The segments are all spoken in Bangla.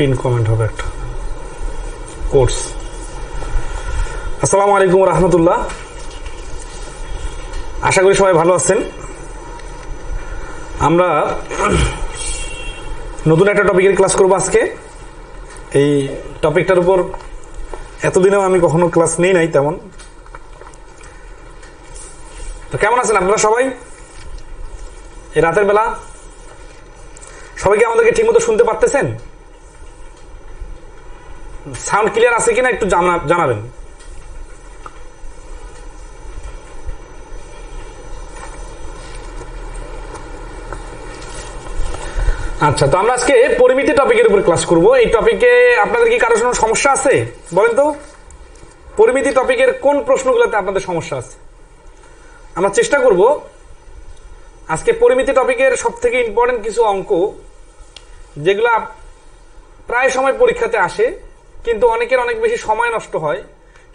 পিন কমেন্ট হবে একটা কোর্স। আসসালামু আলাইকুম রাহমাতুল্লাহ, আশা করি সবাই ভালো আছেন। আমরা নতুন একটা টপিকের ক্লাস করব আজকে। এই টপিকটার উপর এতদিনেও আমি কখনো ক্লাস নেই নাই তেমন। তো কেমন আছেন আপনারা সবাই? এই রাতের বেলা সবাইকে আমাদেরকে ঠিকমতো শুনতে পারতেছেন? সাউন্ড ক্লিয়ার আছে কিনা একটু জানাবেন। আচ্ছা, তো আমরা আজকে পরিমিতি টপিকের উপর ক্লাস করব। এই টপিকে আপনাদের কি কারোর কোনো সমস্যা আছে বলেন তো? পরিমিতি টপিকের কোন প্রশ্নগুলোতে আপনাদের সমস্যা আছে? আমরা চেষ্টা করব আজকে পরিমিতি টপিকের সব থেকে ইম্পর্টেন্ট কিছু অঙ্ক যেগুলা প্রায় সময় পরীক্ষাতে আসে কিন্তু অনেকের অনেক বেশি সময় নষ্ট হয়,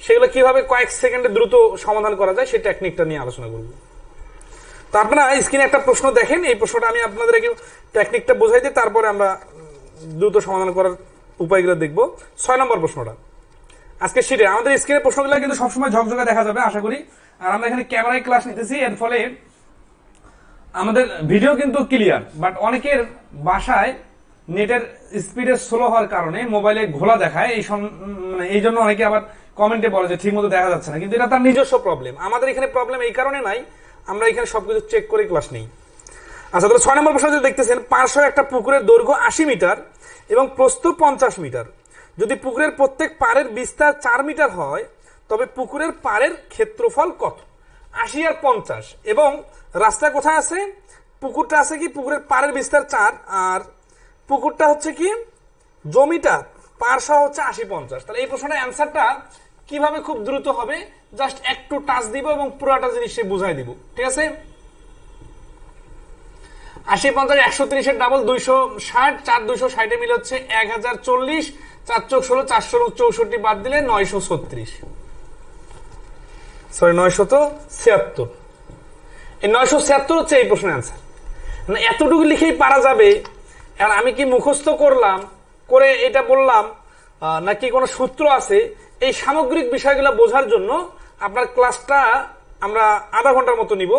সেগুলো কিভাবে কয়েক সেকেন্ডে দ্রুত সমাধান করা যায় সেই টেকনিকটা নিয়ে আলোচনা করব। তো আপনারা স্ক্রিনে একটা প্রশ্ন দেখেন, এই প্রশ্নটা আমি আপনাদেরকে টেকনিকটা বোঝাই দিই, তারপরে আমরা দ্রুত সমাধান করার উপায়গুলো দেখব। 6 নম্বর প্রশ্নটা আজকে শিটে আমাদের স্ক্রিনের প্রশ্নগুলো কিন্তু সবসময় ঝকঝকে দেখা যাবে আশা করি। আর আমরা এখানে ক্যামেরায় ক্লাস নিতেছি, এর ফলে আমাদের ভিডিও কিন্তু ক্লিয়ার, বাট অনেকের বাসায় নেটের স্পিডে স্লো হওয়ার কারণে মোবাইলে ঘোলা দেখায়, এই জন্য অনেকে আবার কমেন্টে বলে যে ঠিক মতো দেখা যাচ্ছে না, কিন্তু এটা তার নিজস্ব প্রবলেম। আমাদের এখানে প্রবলেম এই কারণে নাই, আমরা এখানে সবকিছু চেক করে ক্লাস নেই। আচ্ছা, তাহলে 6 নম্বর প্রশ্ন যদি দেখতেছেন, পার্শ্ব একটা পুকুরের দৈর্ঘ্য 80 মিটার এবং প্রস্থ 50 মিটার। যদি পুকুরের প্রত্যেক পাড়ের বিস্তার 4 মিটার হয় তবে পুকুরের পাড়ের ক্ষেত্রফল কত? 80 আর 50, এবং রাস্তা কোথায় আছে? পুকুরটা আছে কি পুকুরের পাড়ের বিস্তার 4 আর পুকুরটা হচ্ছে কি জমিটা পার্শ্ব হচ্ছে 80-50। তাহলে এই প্রশ্নটার অ্যান্সারটা কিভাবে খুব দ্রুত হবে, জাস্ট একটু টাচ দিব এবং পুরোটা জিনিস বুঝাই দিব, ঠিক আছে? 80-50 130 এর ডাবল 260, 4 260 মিলে হচ্ছে 1040, 4 চোখ 16, 464 বাদ দিলে 936, সরি 976। এই 976 হচ্ছে এই প্রশ্নের অ্যান্সার। মানে এতটুকু লিখেই পারা যাবে। আর আমি কি মুখস্থ করলাম করে এটা বললাম নাকি কোনো সূত্র আছে, এই সামগ্রিক বিষয়গুলো বোঝার জন্য আপনার ক্লাসটা আমরা আধা ঘন্টার মতো নিব।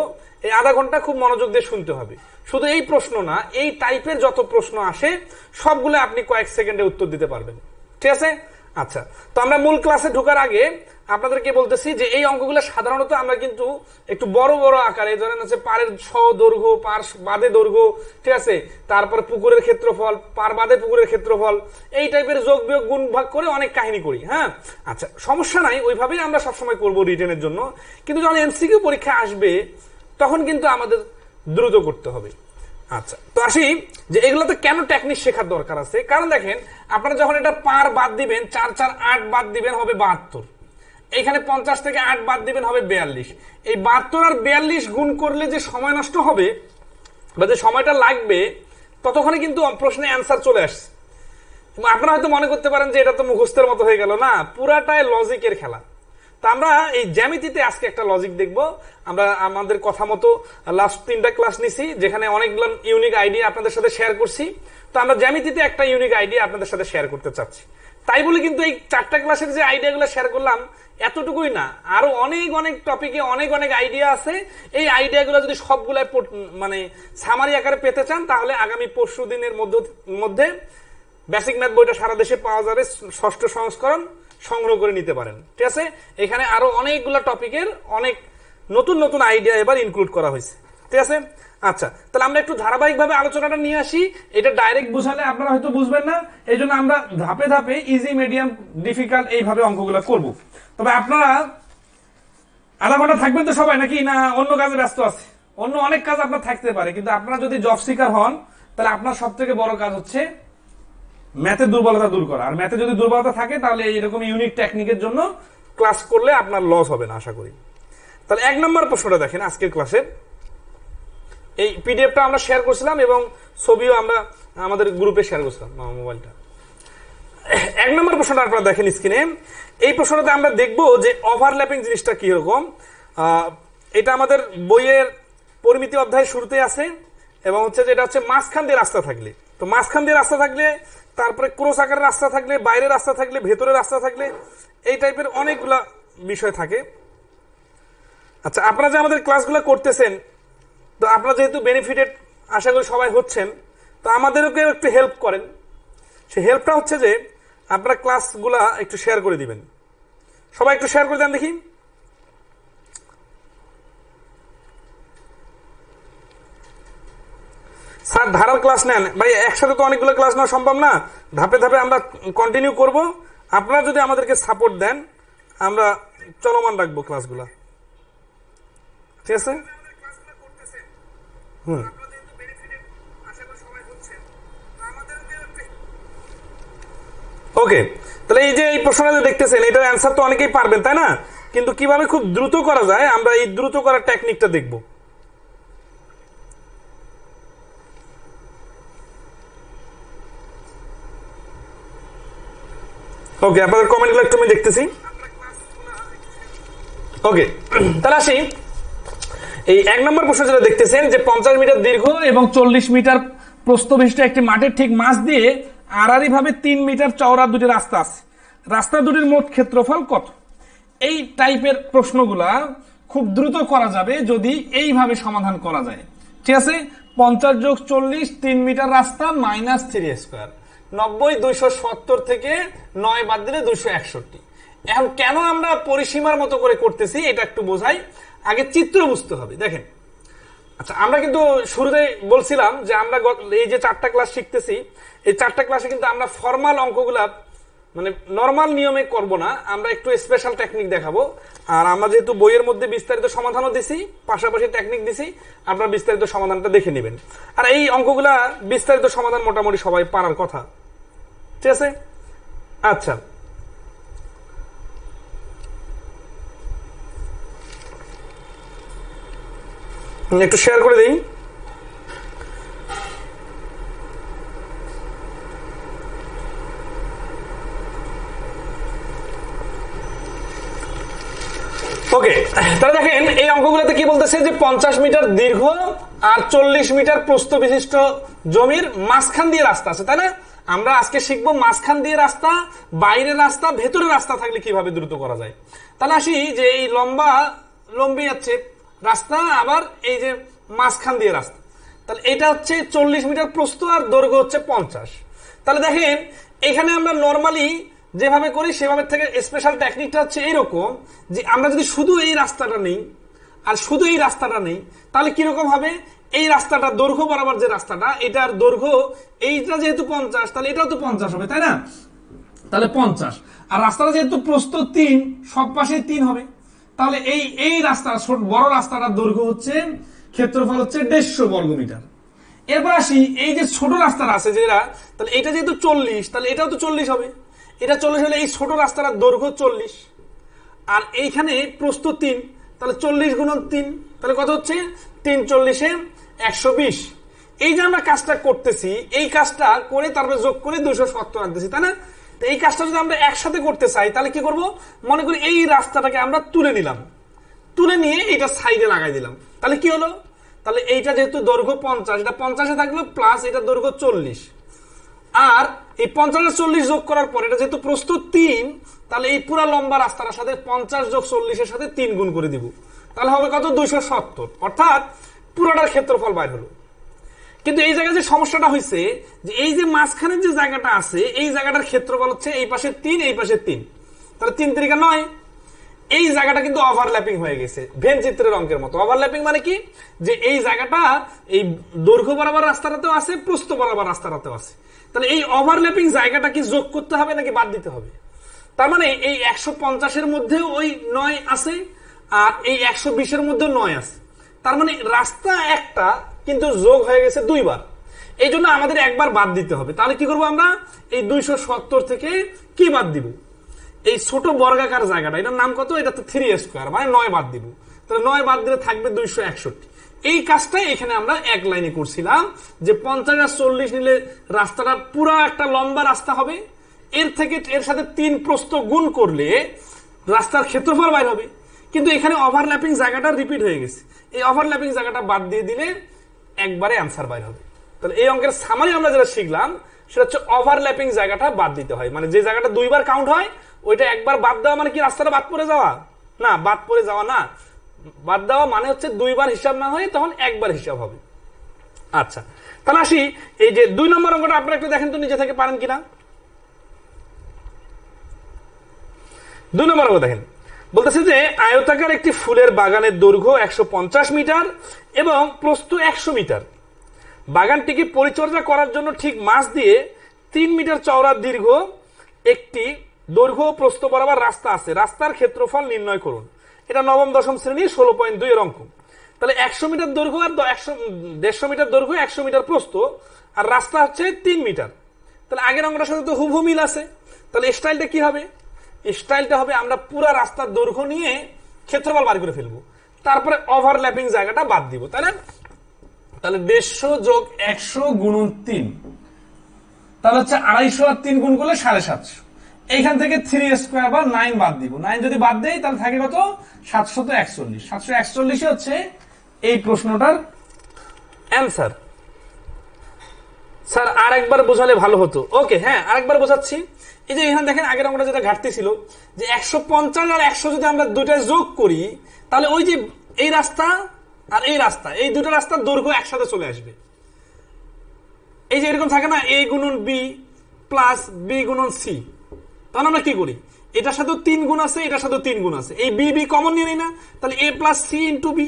এই আধা ঘন্টা খুব মনোযোগ দিয়ে শুনতে হবে। শুধু এই প্রশ্ন না, এই টাইপের যত প্রশ্ন আসে সবগুলো আপনি কয়েক সেকেন্ডে উত্তর দিতে পারবেন, ঠিক আছে? আচ্ছা, তো আমরা মূল ক্লাসে ঢোকার আগে আপনাদেরকে বলতেছি যে এই অঙ্কগুলো সাধারণত আমরা কিন্তু একটু বড় বড় আকারে, ধরেন হচ্ছে পাড়ের দৈর্ঘ্য, পার বাদে দৈর্ঘ্য, ঠিক আছে, তারপরে পুকুরের ক্ষেত্রফল, পার বাদে পুকুরের ক্ষেত্রফল, এই টাইপের যোগ বিয়োগ গুণ ভাগ করে অনেক কাহিনী করি। হ্যাঁ, আচ্ছা, সমস্যা নাই, ওইভাবেই আমরা সবসময় করবো রিটেনের জন্য। কিন্তু যখন এমসিকিউ পরীক্ষা আসবে তখন কিন্তু আমাদের দ্রুত করতে হবে। আচ্ছা, তো আসি যে এগুলোতে কেন টেকনিক শেখার দরকার আছে। কারণ দেখেন, আপনারা যখন এটা পার বাদ দিবেন, 4 4 8 বাদ দিবেন হবে 72, এইখানে 50 থেকে 8 বাদ দিবেন হবে 42। এই 72 আর 42 গুণ করলে যে সময় নষ্ট হবে বা যে সময়টা লাগবে, ততক্ষণে কিন্তু প্রশ্নে অ্যান্সার চলে আসছে। আপনারা হয়তো মনে করতে পারেন যে এটা তো মুখস্থের মতো হয়ে গেল, না, পুরাটাই লজিকের খেলা। তো আমরা এই জ্যামিতিতে আজকে একটা লজিক দেখব। আমরা আমাদের কথা মতো লাস্ট 3টা ক্লাস নিছি, যেখানে অনেকগুলো ইউনিক আইডিয়া আপনাদের সাথে শেয়ার করছি। তো আমরা জ্যামিতিতে একটা ইউনিক আইডিয়া আপনাদের সাথে শেয়ার করতে চাচ্ছি। তাই বলে কিন্তু এই 4টা ক্লাসের যে আইডিয়াগুলো শেয়ার করলাম এতটুকুই না, আরো অনেক অনেক টপিকে অনেক অনেক আইডিয়া আছে। এই আইডিয়াগুলো যদি সবগুলো মানে সামারি আকারে পেতে চান, তাহলে আগামী পরশু দিনের মধ্যে বেসিক ম্যাথ বইটা সারা দেশে পাওয়া যাবে, 6ষ্ঠ সংস্করণ, সংগ্রহ করে নিতে পারেন, ঠিক আছে? এখানে আরো অনেকগুলো টপিকের অনেক নতুন নতুন আইডিয়া এবার ইনক্লুড করা হয়েছে, ঠিক আছে? আচ্ছা, তাহলে আমরা একটু ধারাবাহিকভাবে আলোচনাটা নিয়ে আসি। এটা ডাইরেক্ট বুঝালে আপনারা হয়তো বুঝবেন না, এই জন্য আমরা ধাপে ধাপে ইজি, মিডিয়াম, ডিফিকাল্ট এইভাবে অঙ্কগুলো করব। তবে আপনারা আধা ঘন্টা থাকবেন তো সবাই, নাকি না অন্য কাজে ব্যস্ত আছে? অন্য অনেক কাজ আপনার থাকতে পারে, কিন্তু আপনারা যদি জব সিকার হন তাহলে আপনার সব থেকে বড় কাজ হচ্ছে ম্যাথের দুর্বলতা দূর করা। আর ম্যাথে যদি দুর্বলতা থাকে তাহলে এইরকম ইউনিক টেকনিকের জন্য ক্লাস করলে আপনার লস হবে না আশা করি। তাহলে 1 নম্বর প্রশ্নটা দেখেন আজকের ক্লাসের। এই পিডিএফটা আমরা শেয়ার করছিলাম এবং ছবিও আমরা আমাদের গ্রুপে শেয়ার করছিলাম মোবাইলটা। 1 নম্বর প্রশ্নটা আপনারা দেখেন স্ক্রিনে। এই প্রশ্নটাতে আমরা দেখব যে ওভারল্যাপিং জিনিসটা কি রকম। এটা আমাদের বইয়ের পরিমিতি অধ্যায়ের শুরুতে আছে এবং হচ্ছে যে এটা হচ্ছে মাঝখান দিয়ে রাস্তা থাকলে তো মাঝখান দিয়ে রাস্তা থাকলে, তারপরে ক্রস আকারের রাস্তা থাকলে, বাইরের রাস্তা থাকলে, ভেতরের রাস্তা থাকলে, এই টাইপের অনেকগুলা বিষয় থাকে। আচ্ছা, আপনারা যে আমাদের ক্লাসগুলো করতেছেন, তো আপনারা যেহেতু বেনিফিটেড আশা করি সবাই হচ্ছেন, তো আমাদেরকে একটু হেল্প করেন। সেই হেল্পটা হচ্ছে যে আপনারা ক্লাসগুলা একটু শেয়ার করে দিবেন। সবাই একটু শেয়ার করে দেন দেখি। স্যার ধারার ক্লাস নেন ভাই, একসাথে তো অনেকগুলো ক্লাস নেওয়া সম্ভব না, ধাপে ধাপে আমরা কন্টিনিউ করব। আপনারা যদি আমাদেরকে সাপোর্ট দেন, আমরা চলমান রাখবো ক্লাসগুলা, ঠিক আছে? ওকে, তাহলে এই যে এই প্রশ্নটা দেখতেছেন, এটার অ্যান্সার তো অনেকেই পারবেন, তাই না? কিন্তু কিভাবে খুব দ্রুত করা যায়, আমরা এই দ্রুত করার টেকনিকটা দেখব। ওকে, আপনাদের কমেন্টগুলো একটু আমি দেখতেছি। ওকে, তাহলে আসি এই 1 নম্বর প্রশ্ন যেটা দেখতেছেন যে 50 মিটার দীর্ঘ এবং 40 মিটার প্রস্থ বিশিষ্ট একটি মাঠের ঠিক মাঝ দিয়ে আড়াআড়ি ভাবে 3 মিটার চওড়া দুটি রাস্তা আছে, রাস্তা দুটির মোট ক্ষেত্রফল কত? এই টাইপের প্রশ্নগুলা খুব দ্রুত করা যাবে যদি এইভাবে সমাধান করা যায়, ঠিক আছে? 50 যোগ 40, 3 মিটার রাস্তা মাইনাস 3 স্কোয়ার, 90, 270 থেকে 9 বাদ দিলে 261। এখন কেন আমরা পরিসীমার মতো করে করতেছি এটা একটু বোঝাই, আগে চিত্র বুঝতে হবে। দেখেন, আচ্ছা, আমরা কিন্তু শুরুতে বলছিলাম যে আমরা এই যে 4টা ক্লাস শিখতেছি, এই 4টা ক্লাসে কিন্তু আমরা ফর্মাল অঙ্কগুলা মানে নরমাল নিয়মে করব না, আমরা একটু স্পেশাল টেকনিক দেখাবো। আর আমরা যেহেতু বইয়ের মধ্যে বিস্তারিত সমাধানও দিছি, পাশাপাশি টেকনিক দিছি, আপনারা বিস্তারিত সমাধানটা দেখে নেবেন। আর এই অঙ্কগুলা বিস্তারিত সমাধান মোটামুটি সবাই পারার কথা, ঠিক আছে? আচ্ছা, একটু শেয়ার করে দিই। ওকে, তাহলে দেখেন এই অঙ্কগুলোতে কি বলতেছে যে 50 মিটার দীর্ঘ আর 40 মিটার প্রস্থ বিশিষ্ট জমির মাঝখান দিয়ে রাস্তা আছে, তাই না? আমরা আজকে শিখবো মাঝখান দিয়ে রাস্তা, বাইরের রাস্তা, ভেতরের রাস্তা থাকলে কিভাবে দ্রুত করা যায়। তাহলে আসি যে এই লম্বি আছে রাস্তা, আবার এই যে মাঝখান দিয়ে রাস্তা, তাহলে এটা হচ্ছে 40 মিটার প্রস্থ আর দৈর্ঘ্য হচ্ছে 50। তাহলে দেখেন এখানে আমরা নর্মালি যেভাবে করি সেভাবে থেকে স্পেশাল টেকনিকটা হচ্ছে এইরকম যে আমরা যদি শুধু এই রাস্তাটা নেই আর শুধু এই রাস্তাটা নেই, তাহলে কিরকম হবে? এই রাস্তাটা দৈর্ঘ্য বরাবর যে রাস্তাটা, এটার দৈর্ঘ্য এইটা যেহেতু 50, তাহলে এটাও তো 50 হবে, তাই না? তাহলে 50, আর রাস্তাটা যেহেতু প্রস্থ 3, সব পাশে 3 হবে, তাহলে এই রাস্তা বড় রাস্তাটার দৈর্ঘ্য হচ্ছে, ক্ষেত্রফল হচ্ছে 150 বর্গমিটার। এরপর আসি এই যে ছোট রাস্তাটা আছে যেটা, তাহলে এটা যেহেতু 40, তাহলে এটাও তো 40 হবে, এটা 40 হলে এই ছোট রাস্তাটার দৈর্ঘ্য 40, আর এইখানে প্রস্থ 3, তাহলে 40 গুণন 3, তাহলে কত হচ্ছে? 3 40 120। এই যে আমরা কাজটা করতেছি, এই কাজটা করে তারপরে যোগ করে 270 রাখতেছি, তাই না? তো এই কাজটা যদি আমরা একসাথে করতে চাই তাহলে কি করব? মনে করি এই রাস্তাটাকে আমরা তুলে নিলাম, তুলে নিয়ে এটা সাইডে লাগাই দিলাম, তাহলে কি হলো? তাহলে এইটা যেহেতু দৈর্ঘ্য 50, এটা 50-এ থাকলো, প্লাস এটা দৈর্ঘ্য 40, আর এই 50-40 যোগ করার পর এটা যেহেতু প্রস্থ 3, তাহলে এই পুরো লম্বা রাস্তাটার সাথে 50 যোগ 40-এর সাথে 3 গুণ করে দিব, তাহলে হবে কত? 270, অর্থাৎ পুরোটার ক্ষেত্রফল বাইর হলো। কিন্তু এই জায়গায় যে সমস্যাটা হয়েছে যে এই যে মাঝখানের যে জায়গাটা আছে, এই জায়গাটার ক্ষেত্রফল হচ্ছে এই পাশে 3, এই পাশে 3, তাহলে 3 3 9। এই জায়গাটা কিন্তু ওভারল্যাপিং হয়ে গেছে, ভেন চিত্রের অঙ্কের মতো। ওভারল্যাপিং মানে কি? যে এই জায়গাটা এই দৈর্ঘ্য বরাবর রাস্তাটাতেও আছে, প্রস্থ বরাবর রাস্তাটাতেও আছে, তাহলে এই ওভারল্যাপিং জায়গাটা কি যোগ করতে হবে নাকি বাদ দিতে হবে? তার মানে এই 150-এর মধ্যে ওই 9 আছে, আর এই 120-এর মধ্যে 9 আছে, তার মানে রাস্তা একটা কিন্তু যোগ হয়ে গেছে 2 বার, এই জন্য আমাদের একবার বাদ দিতে হবে। তাহলে কি করবো আমরা? এই 270 থেকে কি বাদ দিব? এই ছোট বর্গাকার জায়গাটা, এটার নাম কত? এটা তো 3 স্কোয়ার, মানে 9 বাদ দিব, তাহলে 9 বাদ দিলে থাকবে 261। এই কাজটাই এখানে আমরা এক লাইনে করছিলাম যে 50 আর 40 নিলে রাস্তাটা পুরো একটা লম্বা রাস্তা হবে, এর সাথে 3 প্রস্থ গুণ করলে রাস্তার ক্ষেত্রফল বাইর হবে। কিন্তু এখানে ওভারল্যাপিং জায়গাটা রিপিট হয়ে গেছে, এই ওভারল্যাপিং জায়গাটা বাদ দিয়ে দিলে একবারে অ্যান্সার বাইর হবে। তাহলে এই অঙ্কের সামারি আমরা যেটা শিখলাম সেটা হচ্ছে ওভারল্যাপিং জায়গাটা বাদ দিতে হয়, মানে যে জায়গাটা দুইবার কাউন্ট হয় ওইটা একবার বাদ দেওয়া মানে কি রাস্তাটা বাদ পড়ে যাওয়া না, বাদ পড়ে যাওয়া না, বাদ দেওয়া মানে হচ্ছে দুইবার হিসাব না হয়ে তখন একবার হিসাব হবে। আচ্ছা, তাহলে আসি এই যে 2 নম্বর অঙ্কটা আপনারা একটু দেখেন তো নিজে থেকে পারেন কিনা। 2 নম্বর অঙ্ক দেখেন, বলতেছে যে আয়তাকার একটি ফুলের বাগানের দৈর্ঘ্য 150 মিটার এবং প্রস্থ 100 মিটার। বাগানটিকে পরিচর্যা করার জন্য ঠিক মাঝ দিয়ে 3 মিটার চওড়া দীর্ঘ একটি দৈর্ঘ্য প্রস্থ বরাবর রাস্তা আছে, রাস্তার ক্ষেত্রফল নির্ণয় করুন। এটা নবম দশম শ্রেণীর 16.2 এর অঙ্ক। তাহলে 100 মিটার দৈর্ঘ্য আর 150 মিটার দৈর্ঘ্য, 100 মিটার প্রস্থ, আর রাস্তা হচ্ছে 3 মিটার। তাহলে আগের অঙ্কটার সাথে তো হুবহু মিল আছে। তাহলে স্টাইলটা কি হবে? স্টাইলটা হবে আমরা পুরো রাস্তার দৈর্ঘ্য নিয়ে ক্ষেত্রফল বার করে ফেলবো, তারপরে ওভারল্যাপিং জায়গাটা বাদ দিব, তাই না? তাহলে 150 যোগ 100 গুণন 3, তাহলে হচ্ছে 250 আর 3 গুণ করলে 750। এইখান থেকে 3 স্কয়ার বা 9 বাদ দিব, 9 যদি বাদ দেই তাহলে থাকে কত? 741। 741 হচ্ছে এই প্রশ্নটার অ্যান্সার। স্যার আরেকবার বোঝালে ভালো হতো। ওকে, হ্যাঁ আরেকবার বোঝাচ্ছি। এই যে এখানে দেখেন আগের অঙ্কটা যেটা ঘাটতি ছিল, যে 150 আর 100 যদি আমরা দুইটা যোগ করি তাহলে ওই যে এই রাস্তা আর এই রাস্তা, এই দুটো রাস্তার দৈর্ঘ্য একসাথে চলে আসবে। এই যে এরকম থাকে না, এ গুণন বি প্লাস বি গুণন সি, তখন আমরা কি করি? এটার সাথে 3 গুণ আছে, এটার সাথে 3 গুণ আছে, এই বি বি কমন নিয়ে নিই না, তাহলে এ প্লাস সি ইন্টু বি।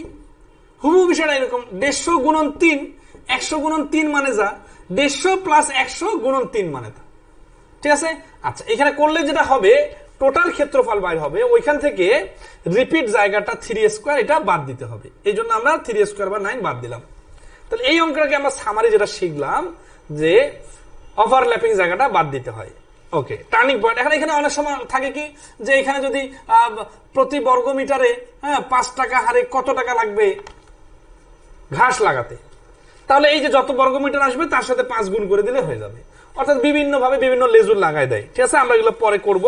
হুবহু বিষয়টা এরকম, 150 গুণন 3, 100 গুণন 3 মানে যা, 150 প্লাস 100 গুণন 3 মানে তা। ঠিক আছে? আচ্ছা, এখানে করলে যেটা হবে টোটাল ক্ষেত্রফল বাইর হবে, ওইখান থেকে রিপিট জায়গাটা 3 স্কয়ার এটা বাদ দিতে হবে, এই জন্য আমরা 3 স্কয়ার বা 9 বাদ দিলাম। তাহলে এই অঙ্কটাকে আমরা সামারি যেটা শিখলাম যে ওভারল্যাপিং জায়গাটা বাদ দিতে হয়। ওকে, টার্নিং পয়েন্ট। এখানে অনেক সময় থাকে কি যে এখানে যদি প্রতি বর্গ মিটারে 5 টাকা হারে কত টাকা লাগবে ঘাস লাগাতে, তাহলে এই যে যত বর্গ মিটার আসবে তার সাথে 5 গুণ করে দিলে হয়ে যাবে। অর্থাৎ বিভিন্ন ভাবে বিভিন্ন লেজুর লাগাই দেয়। ঠিক আছে, আমরা এগুলো পরে করব।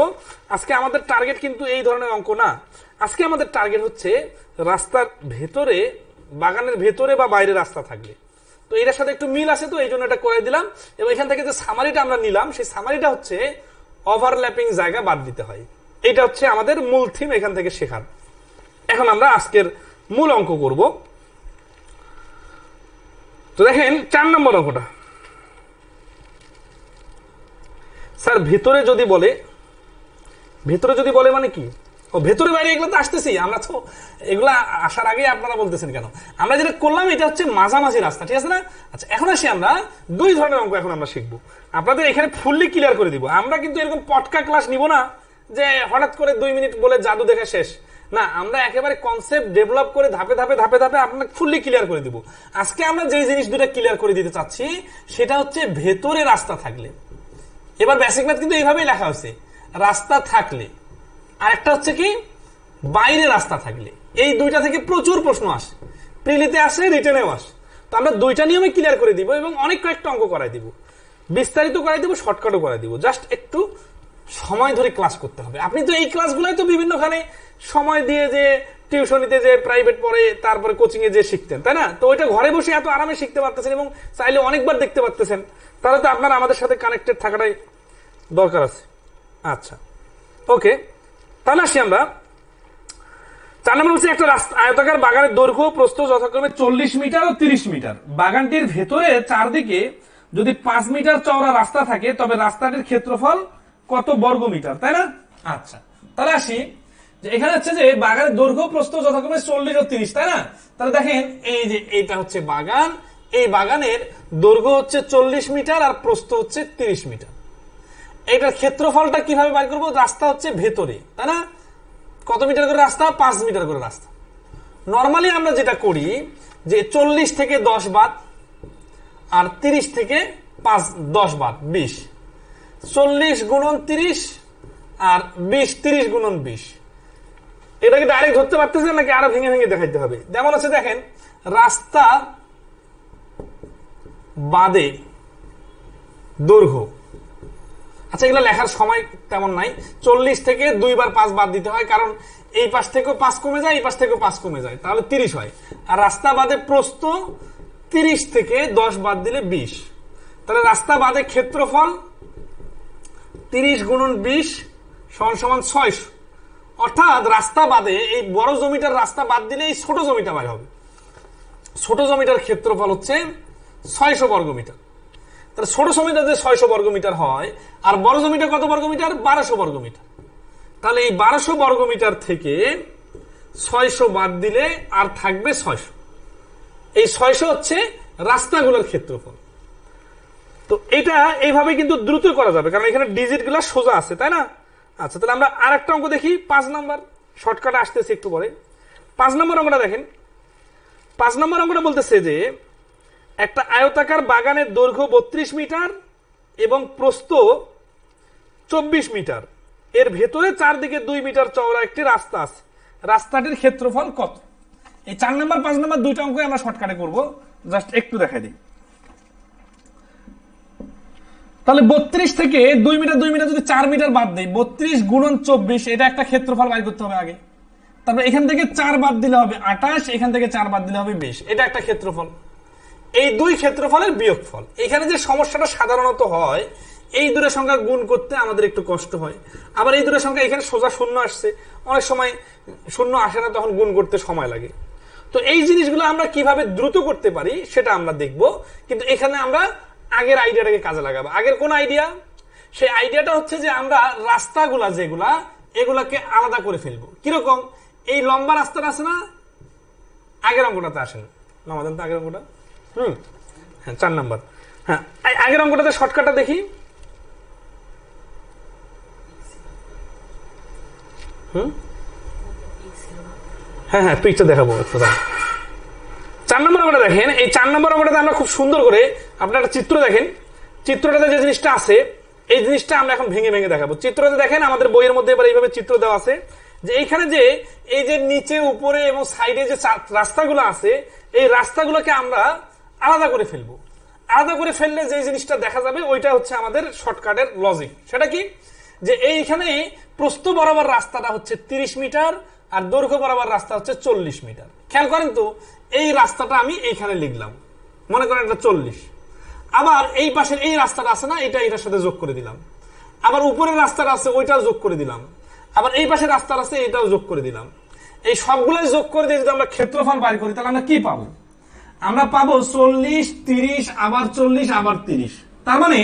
আজকে আমাদের টার্গেট কিন্তু এই ধরনের অঙ্ক না। আজকে আমাদের টার্গেট হচ্ছে রাস্তার ভেতরে, বাগানের ভেতরে বা বাইরে রাস্তা থাকবে। তো এটার সাথে একটু মিল আছে, তো এই জন্য এটা করে দিলাম। এবং এখান থেকে যে সামারিটা আমরা নিলাম, সেই সামারিটা হচ্ছে ওভারল্যাপিং জায়গা বাদ দিতে হয়। এটা হচ্ছে আমাদের মূল থিম এখান থেকে শেখার। এখন আমরা আজকের মূল অঙ্ক করব। তো দেখেন 4 নম্বর অঙ্কটা। স্যার ভেতরে যদি বলে, ভেতরে যদি বলে মানে কি? ও ভেতরে বাইরে এগুলো তো আসতেছি আমরা, তো এগুলা আসার আগে আপনারা বলতেছেন কেন? আমরা যেটা করলাম এটা হচ্ছে মাঝামাঝি রাস্তা, ঠিক আছে না? আচ্ছা, এখন আসি আমরা 2 ধরনের অঙ্ক এখন আমরা শিখবো। আপনাদের এখানে ফুললি ক্লিয়ার করে দিব। আমরা কিন্তু এরকম পটকা ক্লাস নিব না যে হঠাৎ করে 2 মিনিট বলে জাদু দেখা শেষ না। আমরা একেবারে কনসেপ্ট ডেভেলপ করে ধাপে ধাপে ধাপে ধাপে আপনাকে ফুললি ক্লিয়ার করে দিব। আজকে আমরা যে জিনিস দুটো ক্লিয়ার করে দিতে চাচ্ছি সেটা হচ্ছে ভেতরে রাস্তা থাকলে। এবার বেসিক ম্যাথ কিন্তু এইভাবেই লেখা হয়েছে, রাস্তা থাকলে। আরেকটা হচ্ছে কি, বাইরে রাস্তা থাকলে। এই দুইটা থেকে প্রচুর প্রশ্ন আসে, প্রিলিতে আসে, রিটেনেও আসে। তো আমরা দুইটা নিয়মে ক্লিয়ার করে দিব এবং অনেক কয়েকটা অঙ্ক করাই দিব, বিস্তারিত করাই দিব, শর্টকাটও করাই দিব। জাস্ট একটু সময় ধরে ক্লাস করতে হবে। আপনি তো এই ক্লাসগুলোই তো বিভিন্নখানে সময় দিয়ে যে টিউশনিতে যে প্রাইভেট পড়ে তারপরে কোচিং এ যে শিখতেন, তাই না? তো ওইটা ঘরে বসে এত আরামে শিখতে পারতেছেন এবং চাইলে অনেকবার দেখতে পারতেছেন। তাহলে তো আপনার আমাদের সাথে কানেক্টেড থাকাটাই দরকার আছে। আচ্ছা, ওকে, তাহলে আসি আমরা 4 নম্বর হচ্ছে একটা রাস্তা, আয়তাকার বাগানের দৈর্ঘ্য প্রস্থ যথাক্রমে 40 মিটার ও 30 মিটার। বাগানটির ভেতরে চারদিকে যদি 5 মিটার চওড়া রাস্তা থাকে তবে রাস্তাটির ক্ষেত্রফল কত বর্গ মিটার, তাই না? আচ্ছা, তাহলে আসি যে এখানে হচ্ছে যে বাগানের দৈর্ঘ্য প্রস্থ যথাক্রমে 40 ও 30, তাই না? তাহলে দেখেন এই যে এইটা হচ্ছে বাগান, এই বাগানের দৈর্ঘ্য হচ্ছে 40 মিটার আর প্রস্থ হচ্ছে 30 মিটার। এইটার ক্ষেত্রফলটা কিভাবে বের করবো? রাস্তা হচ্ছে ভেতরে, তাই না? কত মিটার করে রাস্তা? 5 মিটার করে রাস্তা। নর্মালি আমরা যেটা করি যে 40 থেকে 10 বাদ আর 30 থেকে 10 বাদ 20, 40 গুণন 30 আর 20 30 গুণন 20। এটাকে ডাইরেক্ট ধরতে পারতেছেন নাকি আরো ভেঙে ভেঙে দেখাইতে হবে? যেমন আছে দেখেন, রাস্তা বাদে দৈর্ঘ্য। আচ্ছা, এগুলো লেখার সময় তেমন নাই। 40 থেকে 2 বার 5 বাদ দিতে হয়, কারণ এই পাশ থেকেও 5 কমে যায়, এই পাশ থেকেও 5 কমে যায়, তাহলে 30 হয়। আর রাস্তা বাদে প্রস্থ 30 থেকে 10 বাদ দিলে 20, তাহলে রাস্তা বাদে ক্ষেত্রফল 30 গুণন 20 সমান সমান 600। অর্থাৎ রাস্তা বাদে এই বড় জমিটার রাস্তা বাদ দিলে এই ছোট জমিটা বাইর হবে। ছোট জমিটার ক্ষেত্রফল হচ্ছে 600 বর্গমিটার। তাহলে ছোট জমিটা যে 600 বর্গমিটার হয়, আর বড় জমিটা কত বর্গমিটার? 1200 বর্গমিটার। তাহলে এই 1200 বর্গমিটার থেকে 600 বাদ দিলে আর থাকবে 600। এই 600 হচ্ছে রাস্তাগুলোর ক্ষেত্রফল। তো এটা এইভাবে কিন্তু দ্রুত করা যাবে, কারণ এখানে ডিজিট গুলা সোজা আছে, তাই না? আচ্ছা, তাহলে আমরা আর একটা অঙ্ক দেখি, 5 নাম্বার। শর্টকাট আসতেছে একটু পরে। 5 নম্বর অঙ্কটা দেখেন। 5 নম্বর অঙ্কটা বলতেছে যে একটা আয়তাকার বাগানের দৈর্ঘ্য 32 মিটার এবং প্রস্থ 24 মিটার, এর ভেতরে চারদিকে 2 মিটার চওড়া একটি রাস্তা আছে, রাস্তাটির ক্ষেত্রফল কত? এই 4 নম্বর 5 নম্বর দুইটা অঙ্ক আমরা শর্টকাটে করব, জাস্ট একটু দেখাই দিই। তাহলে 32 থেকে 2 মিটার যদি 4 মিটার বাদ দেই, 32 গুণন 24, এটা একটা ক্ষেত্রফল বাইর করতে হবে আগে। তারপর এখান থেকে 4 বাদ দিলে হবে 28, এখান থেকে 4 বাদ দিলে হবে 20, এটা একটা ক্ষেত্রফল। এই দুই ক্ষেত্রফলের বিয়োগফল। এখানে যে সমস্যাটা সাধারণত হয়, এই দুটোর সংখ্যা গুণ করতে আমাদের একটু কষ্ট হয়। আবার এই দুটোর সংখ্যা এখানে সোজা শূন্য আসছে, অনেক সময় শূন্য আসে না, তখন গুণ করতে সময় লাগে। তো এই জিনিসগুলো আমরা কিভাবে দ্রুত করতে পারি সেটা আমরা দেখব, কিন্তু এখানে আমরা আগের আইডিয়াটাকে কাজে লাগাবো। আগের কোন আইডিয়া? সেই আইডিয়াটা হচ্ছে যে আমরা রাস্তাগুলা যেগুলা, এগুলাকে আলাদা করে ফেলবো। কিরকম? এই লম্বা রাস্তাটা আছে না, আগের অঙ্কটাতে আসেন, আমাদের তো আগের অঙ্কটা, হ্যাঁ 4 নাম্বার। হ্যাঁ, আগের অঙ্কটাতে শর্টকাটটা দেখি। হ্যাঁ হ্যাঁ, পিকটা দেখাবো একটু। 4 নম্বর অঙ্কটা দেখেন। এই 4 নম্বর অঙ্কটাতে আমরা খুব সুন্দর করে আপনার একটা চিত্র দেখেন। চিত্রটাতে যে জিনিসটা আছে, এই জিনিসটা আমরা এখন ভেঙে ভেঙে দেখাবো। চিত্রতে দেখেন, আমাদের বইয়ের মধ্যে এবার এইভাবে চিত্র দেওয়া আছে যে এইখানে যে এই যে নিচে উপরে এবং সাইডে যে রাস্তাগুলো আছে, এই রাস্তাগুলোকে আমরা আলাদা করে ফেলবো। আলাদা করে ফেললে যে জিনিসটা দেখা যাবে, ওইটা হচ্ছে আমাদের শর্টকাটের লজিক। সেটা কি? যে এইখানে প্রস্থ বরাবর রাস্তাটা হচ্ছে 30 মিটার আর দৈর্ঘ্য বরাবর রাস্তা হচ্ছে 40 মিটার। খেয়াল করেন তো, এই রাস্তাটা আমি এইখানে লিখলাম, মনে করেন এটা 40। আবার এই পাশের এই রাস্তাটা আছে না, এটা এটার সাথে যোগ করে দিলাম। আবার উপরের রাস্তাটা আছে, ওইটাও যোগ করে দিলাম। আবার এই পাশের রাস্তা আছে, এটাও যোগ করে দিলাম। এই সবগুলোই যোগ করে দিয়ে যদি আমরা ক্ষেত্রফল বাইর করি, তাহলে আমরা কি পাবো? আমরা পাবো 40, 30, আবার 40, আবার 30। তার মানে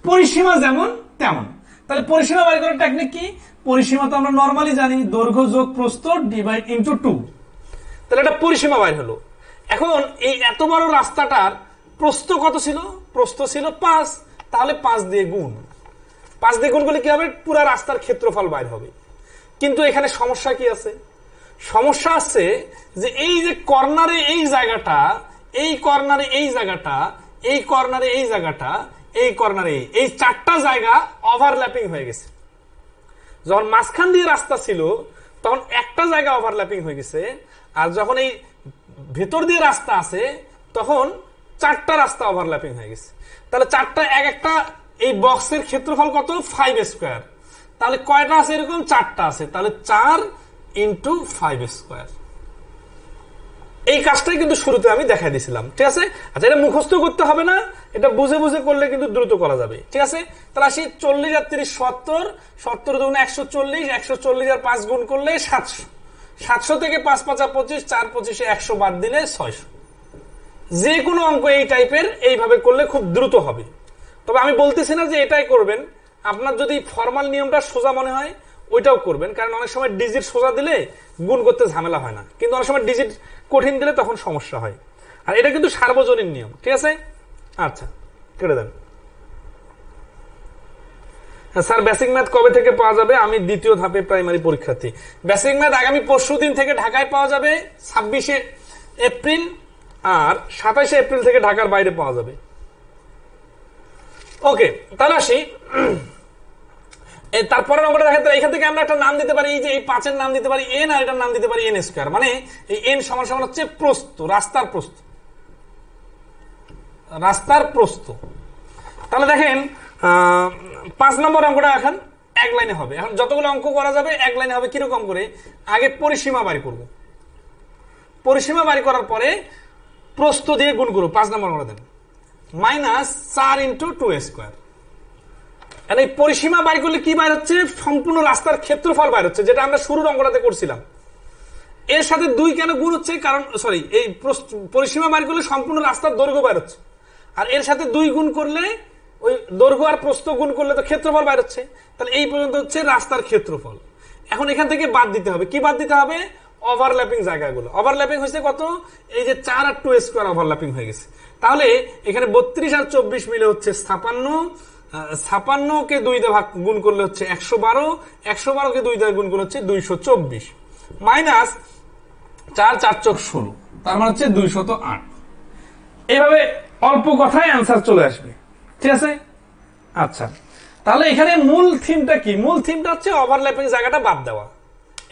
পরিসীমা যেমন তেমন। তাহলে পরিসীমা বাইর করার টেকনিক কি? পরিসীমা তো আমরা নরমালি জানি, দৈর্ঘ্য যোগ প্রস্থ ডিভাইড ইনটু 2। তাহলে এটা পরিসীমা বাইর হলো। এখন এই এত বড় রাস্তাটার প্রস্থ কত ছিল? প্রস্থ ছিল 5। তাহলে 5 দিয়ে গুণ। 5 দিয়ে গুণ করলে কি হবে? পুরো রাস্তার ক্ষেত্রফল বাইর হবে। কিন্তু এখানে সমস্যা কি আছে? সমস্যা আছে যে এই যে কর্নারে এই জায়গাটা, এই কর্নারে এই জায়গাটা, এই কর্নারে এই জায়গাটা, এই কর্নারে এই 4টা জায়গা ওভারল্যাপিং হয়ে গেছে। যখন মাঝখান দিয়ে রাস্তা ছিল, তখন একটা জায়গা ওভারল্যাপিং হয়ে গেছে। আর যখন এই ভেতর দিয়ে রাস্তা আছে, তখন 4টা রাস্তা ওভারল্যাপিং হয়ে গেছে। তাহলে 4টা এক একটা, এই বক্সের ক্ষেত্রফল কত? 5 স্কোয়ার। তাহলে কয়টা আছে? এরকম 4টা আছে। তাহলে 4 ইন্টু 5 স্কোয়ার। এই কাজটাই কিন্তু শুরুতে আমি দেখাই দিয়েছিলাম, ঠিক আছে? আচ্ছা, এটা মুখস্থ করতে হবে না, এটা বুঝে বুঝে করলে কিন্তু দ্রুত করা যাবে, ঠিক আছে? তাহলে আসি 40 আর 30 70, 70 দুগুণ 140, 140 আর 5 গুণ করলে 700, 700 থেকে 5 5 25, 4 25 100 বাদ দিলে 600। যে কোনো অঙ্ক এই টাইপের এইভাবে করলে খুব দ্রুত হবে। তবে আমি বলতেছি না যে এটাই করবেন। আপনার যদি ফর্মাল নিয়মটা সোজা মনে হয়, ওইটাও করবেন, কারণ অনেক সময় ডিজিট সোজা দিলে গুণ করতে ঝামেলা হয় না, কিন্তু অনেক সময় ডিজিট কঠিন দিলে তখন সমস্যা হয়। আর এটা কিন্তু সার্বজনীন নিয়ম, ঠিক আছে? আচ্ছা, কেটে দেন। স্যার, বেসিক ম্যাথ কবে থেকে পাওয়া যাবে? আমি 2য় ধাপে প্রাইমারি পরীক্ষার্থী। বেসিক ম্যাথ আগামী পরশুদিন থেকে ঢাকায় পাওয়া যাবে, 26 এপ্রিল, আর 27 এপ্রিল থেকে ঢাকার বাইরে পাওয়া যাবে। ওকে, তাহলে আসি তারপরে অঙ্কটা দেখেন। এখান থেকে আমরা একটা নাম দিতে পারি, এই যে এই 5-এর নাম দিতে পারি n, আর এটার নাম দিতে পারি n স্কয়ার। মানে এই n সমান সমান হচ্ছে প্রস্থ, রাস্তার প্রস্থ, রাস্তার প্রস্থ। তাহলে দেখেন 5 নম্বর অঙ্কটা এখন এক লাইনে হবে। এখন যতগুলো অঙ্ক করা যাবে এক লাইনে হবে। কিরকম করে? আগে পরিসীমা বাড়ি করব। পরিসীমা বাড়ি করার পরে প্রস্থ দিয়ে গুণ করো, 5 নম্বর অঙ্কটা দেন, মাইনাস 4 ইন্টু 2a²। এই পরিসীমা বাইর করলে কি বাইর হচ্ছে? সম্পূর্ণ রাস্তার ক্ষেত্রফল বাইর হচ্ছে, যেটা আমরা শুরুর অঙ্কটাতে করছিলাম। এর সাথে 2 কেন গুণ হচ্ছে? কারণ সরি, এই পরিসীমা বাইর করলে সম্পূর্ণ রাস্তার দৈর্ঘ্য বাইর হচ্ছে, আর এর সাথে 2 গুণ করলে ওই দৈর্ঘ্য আর প্রস্থ গুণ করলে তো ক্ষেত্রফল বাইর হচ্ছে। তাহলে এই পর্যন্ত হচ্ছে রাস্তার ক্ষেত্রফল। এখন এখান থেকে বাদ দিতে হবে, কি বাদ দিতে হবে? ওভারল্যাপিং জায়গাগুলো। ওভারল্যাপিং হয়েছে কত? এই যে 4 আর 2a² ওভারল্যাপিং হয়ে গেছে। তাহলে এখানে 32 আর 24 মিলে হচ্ছে 56, 56 কে 2 দিয়ে ভাগ গুণ করলে হচ্ছে 112, 112 কে 2 দিয়ে গুণ করলে হচ্ছে 224, মাইনাস 4 4 চোখ 16, তার মানে হচ্ছে 208। এইভাবে অল্প কথায় অ্যান্সার চলে আসবে, ঠিক আছে? আচ্ছা, তাহলে এখানে মূল থিমটা কি? মূল থিমটা হচ্ছে ওভারল্যাপিং জায়গাটা বাদ দেওয়া।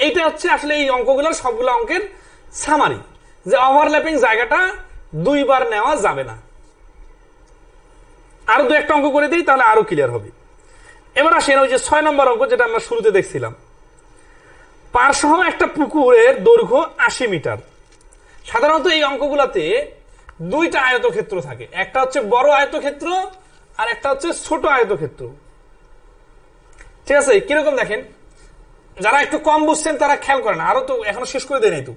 এইটা হচ্ছে আসলে এই অঙ্কগুলোর সবগুলো অঙ্কের সামারি, যে ওভারল্যাপিং জায়গাটা 2 বার নেওয়া যাবে না। আরো 2-1টা অঙ্ক করে দিই, তাহলে আরো ক্লিয়ার হবে। এবার আসেন ওই যে 6 নম্বর অঙ্ক, যেটা আমরা শুরুতে দেখছিলাম। পারসহ একটা পুকুরের দৈর্ঘ্য 80 মিটার। সাধারণত এই অঙ্কগুলোতে 2টা আয়তক্ষেত্র থাকে, একটা হচ্ছে বড় আয়তক্ষেত্র আর একটা হচ্ছে ছোট আয়তক্ষেত্র, ঠিক আছে? কিরকম দেখেন, যারা একটু কম বুঝছেন তারা খেয়াল করেন, আরো তো এখনো শেষ করে দেয় নাই তো,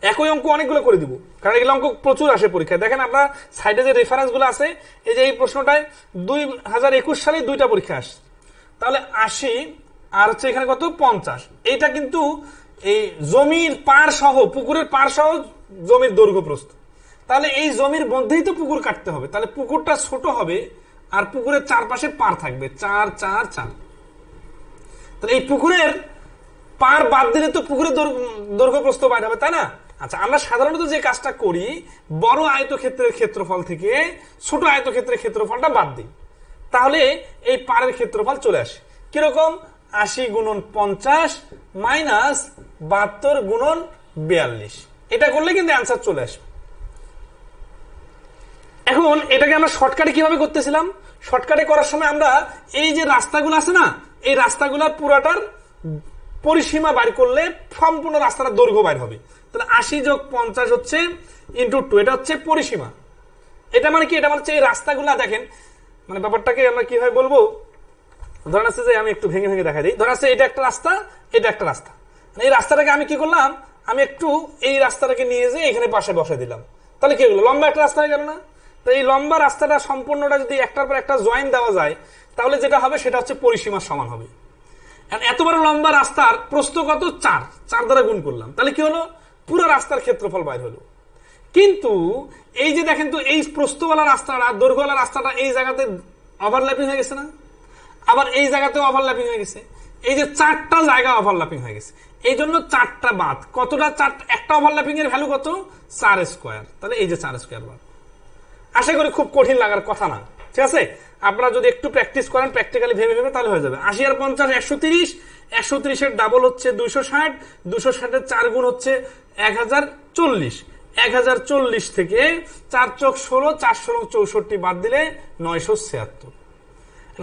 একই অঙ্ক অনেকগুলো করে দিব, কারণ এগুলো অঙ্ক প্রচুর আসে পরীক্ষায়। দেখেন আপনার সাইডে যে রেফারেন্স গুলো আছে, এই যে এই প্রশ্নটায় 2021 সালে 2টা পরীক্ষা আসছে, তাহলে 80 আর হচ্ছে এখানে কত 50। এইটা কিন্তু এই জমির পাড় সহ, পুকুরের পাড় সহ জমির দৈর্ঘ্য প্রস্থ। তাহলে এই জমির মধ্যেই তো পুকুর কাটতে হবে, তাহলে পুকুরটা ছোট হবে আর পুকুরের চারপাশে পাড় থাকবে 4 4 4। তাহলে এই পুকুরের পার বাদ দিলে তো পুকুরের দৈর্ঘ্য প্রস্থ বাইর হবে, তাই না? আচ্ছা, আমরা সাধারণত যে কাজটা করি, বড় আয়তক্ষেত্রের ক্ষেত্রফল থেকে ছোট আয়তক্ষেত্রের ক্ষেত্রফলটা বাদ দিই, তাহলে এই পাড়ের ক্ষেত্রফল চলে আসে। কিরকম? 80 গুণন 50 মাইনাস 72 গুণন 42। এটা করলে কিন্তু অ্যান্সার চলে আসবে। এখন এটাকে আমরা শর্টকাটে কিভাবে করতেছিলাম? শর্টকাটে করার সময় আমরা এই যে রাস্তাগুলো আছে না, এই রাস্তাগুলোর পুরাটার পরিসীমা বাইর করলে সম্পূর্ণ রাস্তাটা দৈর্ঘ্য বাইর হবে। তাহলে 80 যোগ 50 হচ্ছে ইন্টু 2, এটা হচ্ছে পরিসীমা। এটা মানে কি? এটা মানে হচ্ছে এই রাস্তাগুলা দেখেন, মানে ব্যাপারটাকে আমরা কিভাবে বলবো, ধরেন আছে যে আমি একটু ভেঙে ভেঙে দেখা দিই। ধরেন আছে এটা একটা রাস্তা, এটা একটা রাস্তা, এই রাস্তাটাকে আমি কি করলাম, আমি একটু এই রাস্তাটাকে নিয়ে যেয়ে এখানে পাশে বসে দিলাম, তাহলে কি হলো? লম্বা একটা রাস্তা হয়ে গেল না? তো এই লম্বা রাস্তাটা সম্পূর্ণটা যদি একটার পর একটা জয়েন দেওয়া যায়, তাহলে যেটা হবে সেটা হচ্ছে পরিসীমার সমান হবে। এত বড় লম্বা রাস্তার প্রস্থ কত? 4, 4 দ্বারা গুণ করলাম, তাহলে কি হলো? পুরো রাস্তার ক্ষেত্রফল বাইর হলো। কিন্তু এই যে দেখেন তো, এই প্রস্থওয়ালা রাস্তাটা, দৈর্ঘ্যওয়ালা রাস্তাটা এই জায়গাতে ওভারল্যাপিং হয়ে গেছে না? আবার এই জায়গাতেও ওভারল্যাপিং হয়ে গেছে। এই যে 4টা জায়গা ওভারল্যাপিং হয়ে গেছে, এই জন্য 4টা বাদ। কতটা? 4, একটা ওভারল্যাপিং এর ভ্যালু কত? 4²। তাহলে এই যে 4² বাদ। আশা করি খুব কঠিন লাগার কথা না, ঠিক আছে? আপনারা যদি একটু প্র্যাকটিস করেন, প্র্যাকটিক্যালি ভেবে ভেবে, তাহলে হয়ে যাবে। 80 আর 50 130, 130 এর ডাবল হচ্ছে 260, 260 এর 4 গুণ হচ্ছে 1040, 1040 থেকে 4 চোখ 16, 4 16 64 বাদ দিলে 976।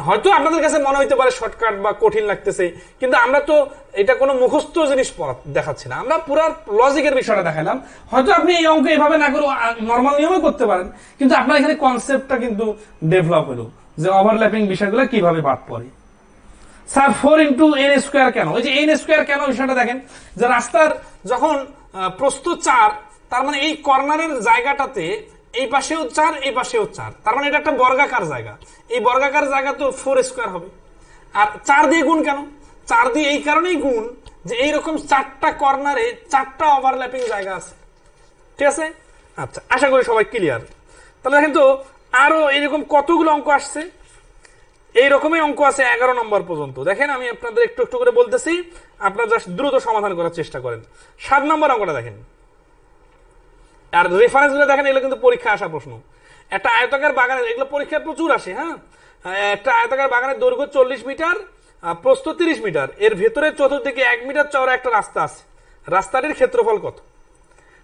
হয়তো আপনাদের কাছে মনে হইতে পারে শর্টকাট বা কঠিন লাগতেছে, কিন্তু আমরা তো এটা কোনো মুখস্থ জিনিস দেখাচ্ছি না, আমরা পুরো লজিকের বিষয়টা দেখালাম। হয়তো আপনি এই অঙ্ক এভাবে না করে নর্মাল নিয়মে করতে পারেন, কিন্তু আপনার এখানে কনসেপ্টটা কিন্তু ডেভেলপ হলো যে ওভারল্যাপিং বিষয়গুলো কিভাবে বাদ পড়ে। স্যার 4 ইন্টু n² কেন? ওই যে n² কেন বিষয়টা দেখেন, যে রাস্তার যখন প্রস্থ 4, তার মানে এই কর্নারের জায়গাটাতে এই পাশেও 4, এই পাশেও 4, তার মানে এটা একটা বর্গাকার জায়গা। এই বর্গাকার জায়গা তো 4² হবে। আর 4 দিয়ে গুণ কেন? 4 দিয়ে এই কারণেই গুণ যে এইরকম 4টা কর্নারে 4টা ওভারল্যাপিং জায়গা আছে, ঠিক আছে? আচ্ছা, আশা করি সবাই ক্লিয়ার। তাহলে দেখেন তো আরো এরকম কতগুলো অঙ্ক আসছে, এই রকমই অঙ্ক আছে 11 নম্বর পর্যন্ত। দেখেন আমি আপনাদের একটু একটু করে বলতেছি, আপনারা জাস্ট দ্রুত সমাধান করার চেষ্টা করেন। 7 নম্বর অঙ্কটা দেখেন, আর রেফারেন্স গুলো দেখেন, এগুলো কিন্তু পরীক্ষা আসা প্রশ্ন। একটা আয়তাকার বাগানের, এগুলো পরীক্ষায় প্রচুর আসে, হ্যাঁ। একটা আয়তাকার বাগানের দৈর্ঘ্য 40 মিটার, প্রস্থ 30 মিটার, এর ভেতরে চতুর্দিকে 1 মিটার চওড়া একটা রাস্তা আছে, রাস্তাটির ক্ষেত্রফল কত?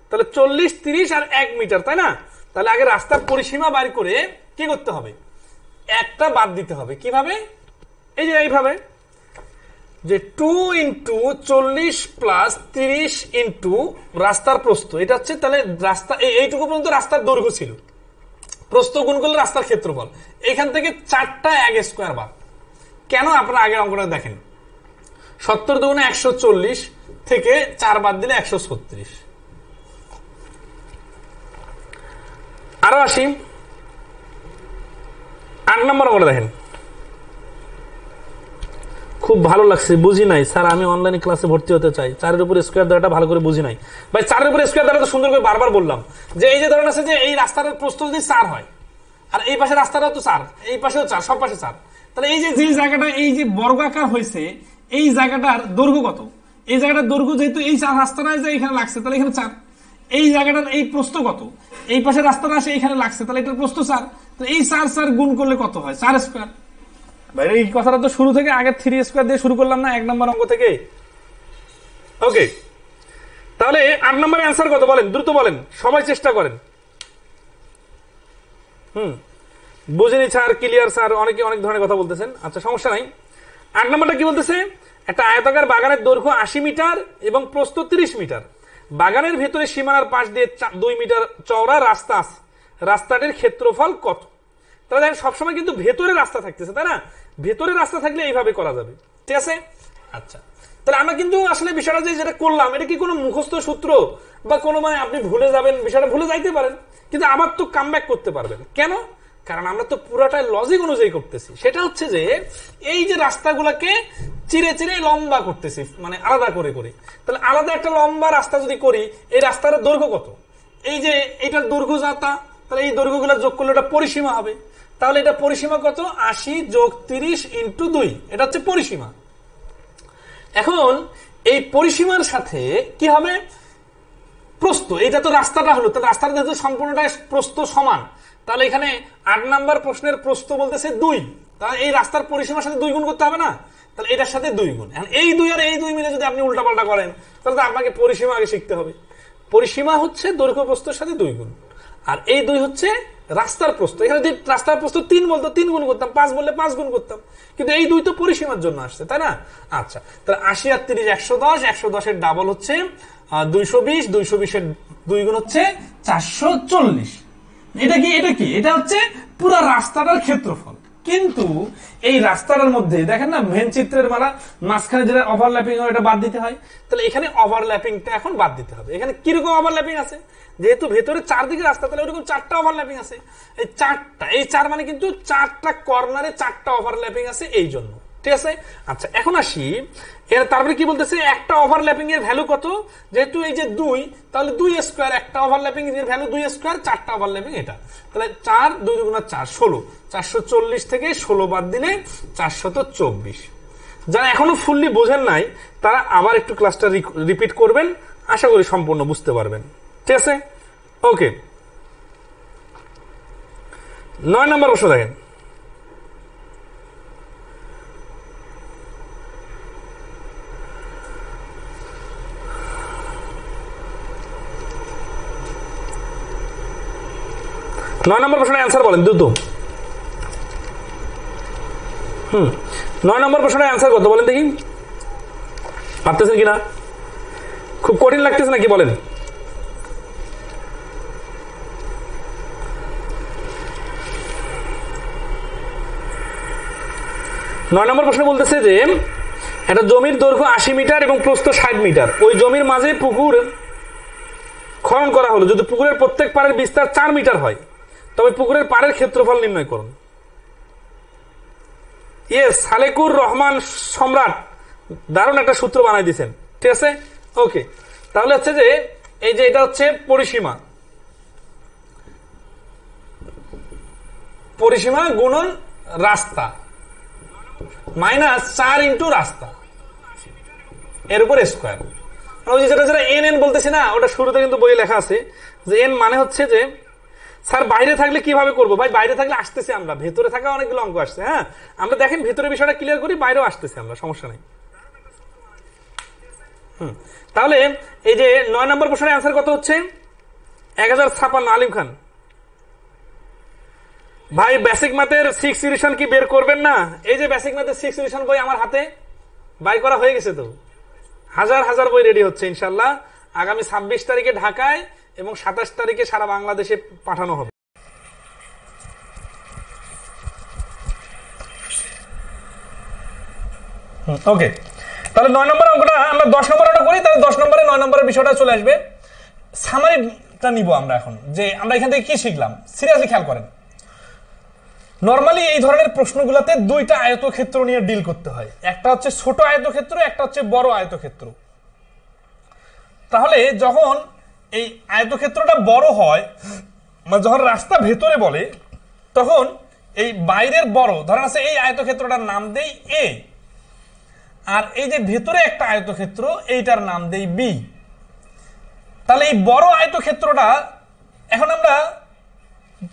তাহলে 40, 30 আর 1 মিটার, তাই না? তাহলে আগে রাস্তার পরিসীমা বাইর করে কি করতে হবে? একটা বাদ দিতে হবে। কিভাবে? এই যে এইভাবে যে 2 ইন্টু 40 প্লাস 30 ইন্টু রাস্তার প্রস্থ, এটা হচ্ছে তাহলে রাস্তা এইটুকু পর্যন্ত রাস্তার দৈর্ঘ্য ছিল, প্রস্থ গুণ করলে রাস্তার ক্ষেত্রফল, এখান থেকে 4টা 1 স্কয়ার বাদ। কেন? আপনারা আগের অঙ্কটা দেখেন, 70 দুগুণে 140 থেকে 4 বাদ দিলে 136। আরো আসি 8 নম্বর অঙ্কটা দেখেন, খুব ভালো লাগছে, বুঝি নাই স্যার, আমি অনলাইনে ক্লাসে ভর্তি হতে চাই, 4 এর উপর স্কয়ার দেওয়াটা ভালো করে বুঝি নাই। ভাই 4 এর উপর স্কয়ার দেওয়াটা তো সুন্দর করে বারবার বললাম, যে এই যে ধরেন আছে যে এই রাস্তার প্রস্থ যদি 4 হয়, আর এই পাশে রাস্তাটাও তো 4, এই পাশেও 4, সব পাশে 4, তাহলে এই যে জায়গাটা এই যে বর্গাকার হয়েছে, এই জায়গাটার দৈর্ঘ্য কত? এই জায়গাটার দৈর্ঘ্য যেহেতু এই রাস্তাটা যে এখানে লাগছে, তাহলে এখানে 4। এই জায়গাটার এই প্রস্থ কত? এই পাশে রাস্তাটা আসে এখানে লাগছে, তাহলে এটার প্রস্থ 4, তাহলে এই 4 গুণ করলে কত হয়? 4 স্কয়ার। ভাই এই কথাটা তো শুরু থেকে আগে 3 স্কয়ার দিয়ে শুরু করলাম না 1 নম্বর অঙ্ক থেকে। ওকে, তাহলে 8 নম্বরের অ্যান্সার কত বলেন, দ্রুত বলেন, সবাই চেষ্টা করেন। বুঝিনি স্যার, ক্লিয়ার স্যার, অনেকে অনেক ধরনের কথা বলতেছেন, আচ্ছা সমস্যা নাই। 8 নম্বরটা কি বলতেছে? একটা আয়তাকার বাগানের দৈর্ঘ্য 80 মিটার এবং প্রস্থ 30 মিটার, বাগানের ভেতরে সীমানার পাশ দিয়ে 2 মিটার চওড়া রাস্তা আছে, রাস্তাটির ক্ষেত্রফল কত? তাহলে দেখেন সবসময় কিন্তু ভেতরে রাস্তা থাকতেছে, তাই না? ভেতরে রাস্তা থাকলে এইভাবে করা যাবে, ঠিক আছে? আচ্ছা, তাহলে আমরা কিন্তু আসলে বিষয়টা যেটা করলাম, এটা কি কোনো মুখস্থ সূত্র বা কোনো মানে আপনি ভুলে যাবেন, বিষয়টা ভুলে যাইতে পারেন, কিন্তু আবার তো কামব্যাক করতে পারবেন। কেন? কারণ আমরা তো পুরাটাই লজিক অনুযায়ী করতেছি। সেটা হচ্ছে যে এই যে রাস্তাগুলোকে চিরে চিরে লম্বা করতেছি, মানে আলাদা করে করে, তাহলে আলাদা একটা লম্বা রাস্তা যদি করি, এই রাস্তার দৈর্ঘ্য কত? এই যে এটার দৈর্ঘ্য যাতা, তাহলে এই দৈর্ঘ্যগুলো যোগ করলে এটা পরিসীমা হবে। তাহলে এটা পরিসীমা কত? 80 যোগ 30 ইন্টু 2, এটা হচ্ছে পরিসীমা। এখন এই পরিসীমার সাথে কি হবে? প্রস্থ, এটা তো রাস্তাটা হলো, তাহলে রাস্তাটা যেহেতু সম্পূর্ণটা প্রস্থ সমান, তাহলে এখানে 8 নাম্বার প্রশ্নের প্রস্থ বলতেছে 2, তাহলে এই রাস্তার পরিসীমার সাথে 2 গুণ করতে হবে না? তাহলে এটার সাথে 2 গুণ। এখন এই 2 আর এই 2 মিলে যদি আপনি উল্টাপাল্টা করেন, তাহলে তো আপনাকে পরিসীমা আগে শিখতে হবে। পরিসীমা হচ্ছে দৈর্ঘ্য প্রস্থের সাথে 2 গুণ, আর এই 2 হচ্ছে রাস্তার প্রস্থ। এখানে যদি রাস্তার প্রস্থ 3 বলতো 3 গুণ করতাম, 5 বললে 5 গুণ করতাম, কিন্তু এই 2 তো পরিসীমার জন্য আসছে, তাই না? আচ্ছা, তাহলে 80 আর 30 110, 110 এর ডাবল হচ্ছে 220, 220 এর 2 গুণ হচ্ছে 440। এটা কি? এটা কি? এটা হচ্ছে পুরো রাস্তাটার ক্ষেত্রফল। কিন্তু এই রাস্তাটার মধ্যে দেখেন না, ভেন চিত্রের মাঝখানে যেটা ওভারল্যাপিং হয়, এটা বাদ দিতে হয়। তাহলে এখানে ওভারল্যাপিংটা এখন বাদ দিতে হবে। এখানে কিরকম ওভারল্যাপিং আছে? যেহেতু ভেতরে 4 দিকে রাস্তা, তাহলে ওরকম 4টা ওভারল্যাপিং আছে। এই 4টা, এই 4 মানে কিন্তু 4টা কর্নারে 4টা ওভারল্যাপিং আছে, এই জন্য, ঠিক আছে? আচ্ছা, এখন আসি এর তারপরে কি বলতেছে, একটা ওভারল্যাপিং এর ভ্যালু কত? যেহেতু এই যে 2, তাহলে 2 স্কয়ার, একটা ওভারল্যাপিং এর ভ্যালু 2 স্কয়ার, 4টা ওভারল্যাপিং এটা, তাহলে 4 2 গুণ 4 16, 440 থেকে 16 বাদ দিলে 424। যারা এখনো ফুললি বোঝেন নাই, তারা আবার একটু ক্লাসটা রিপিট করবেন, আশা করি সম্পূর্ণ বুঝতে পারবেন, ঠিক আছে? ওকে, 9 নম্বর প্রশ্ন দেখেন। নয় নম্বর প্রশ্নের অ্যান্সার বলেন দ্রুত। 9 নম্বর প্রশ্নের অ্যান্সার কত বলেন দেখি, পারতেছেন কিনা? খুব কঠিন লাগতেছে নাকি বলেন? নয় নম্বর প্রশ্ন বলতেছে যে একটা জমির দৈর্ঘ্য 80 মিটার এবং প্রস্থ 60 মিটার, ওই জমির মাঝে পুকুর খনন করা হলো। যদি পুকুরের প্রত্যেক পাড়ের বিস্তার 4 মিটার হয়, তবে পুকুরের পাড়ের ক্ষেত্রফল নির্ণয় করুন। ইয়েস, সালেকুর রহমান সম্রাট দারুণ একটা সূত্র বানাই দিয়েছেন, ঠিক আছে? ওকে, তাহলে হচ্ছে যে এই যে এটা হচ্ছে পরিসীমা, পরিসীমা গুণন রাস্তা মাইনাস 4 ইন্টু রাস্তা এর উপর স্কোয়ার। ওই যেটা যেটা এন এন বলতেছি না, ওটা শুরুতে কিন্তু বইয়ে লেখা আছে যে এন মানে হচ্ছে যে স্যার বাইরে থাকলে কিভাবে করবো? ভাই বাইরে থাকলে আসতেছি আমরা, ভেতরে থাকা অনেকগুলো অঙ্ক আসছে। হ্যাঁ, আমরা দেখেন ভেতরে বিষয়টা ক্লিয়ার করি, বাইরেও আসতেছি আমরা, সমস্যা নেই। তাহলে এই যে 9 নম্বর প্রশ্নের অ্যান্সার কত হচ্ছে? 1056। আলিম খান ভাই বেসিক ম্যাথের 6 এডিশন কি বের করবেন না? এই যে বেসিক ম্যাথের 6 এডিশন বই আমার হাতে, বাই করা হয়ে গেছে তো, হাজার হাজার বই রেডি হচ্ছে ইনশাল্লাহ। আগামী 26 তারিখে ঢাকায় এবং 27 তারিখে সারা বাংলাদেশে পাঠানো হবে। ওকে, তাহলে 9 নম্বর অঙ্কটা আমরা 10 নম্বর অঙ্কটা করি, তাহলে 10 নম্বরে 9 নম্বরের বিষয়টা চলে আসবে। সামারিটা নিব আমরা এখন, যে আমরা এখান থেকে কি শিখলাম। সিরিয়াসলি খেয়াল করেন, নরমালি এই ধরনের প্রশ্নগুলোতে দুইটা আয়তক্ষেত্র নিয়ে ডিল করতে হয়, একটা হচ্ছে ছোট আয়তক্ষেত্র, একটা হচ্ছে বড় আয়তক্ষেত্র। তাহলে যখন এই আয়তক্ষেত্রটা বড় হয়, মানে যখন রাস্তা ভেতরে বলে, তখন এই বাইরের বড় ধরেন আছে এই আয়তক্ষেত্রটার নাম দেই এ, আর এই যে ভেতরে একটা আয়তক্ষেত্র এইটার নাম দেই বি। তাহলে এই বড় আয়তক্ষেত্রটা এখন আমরা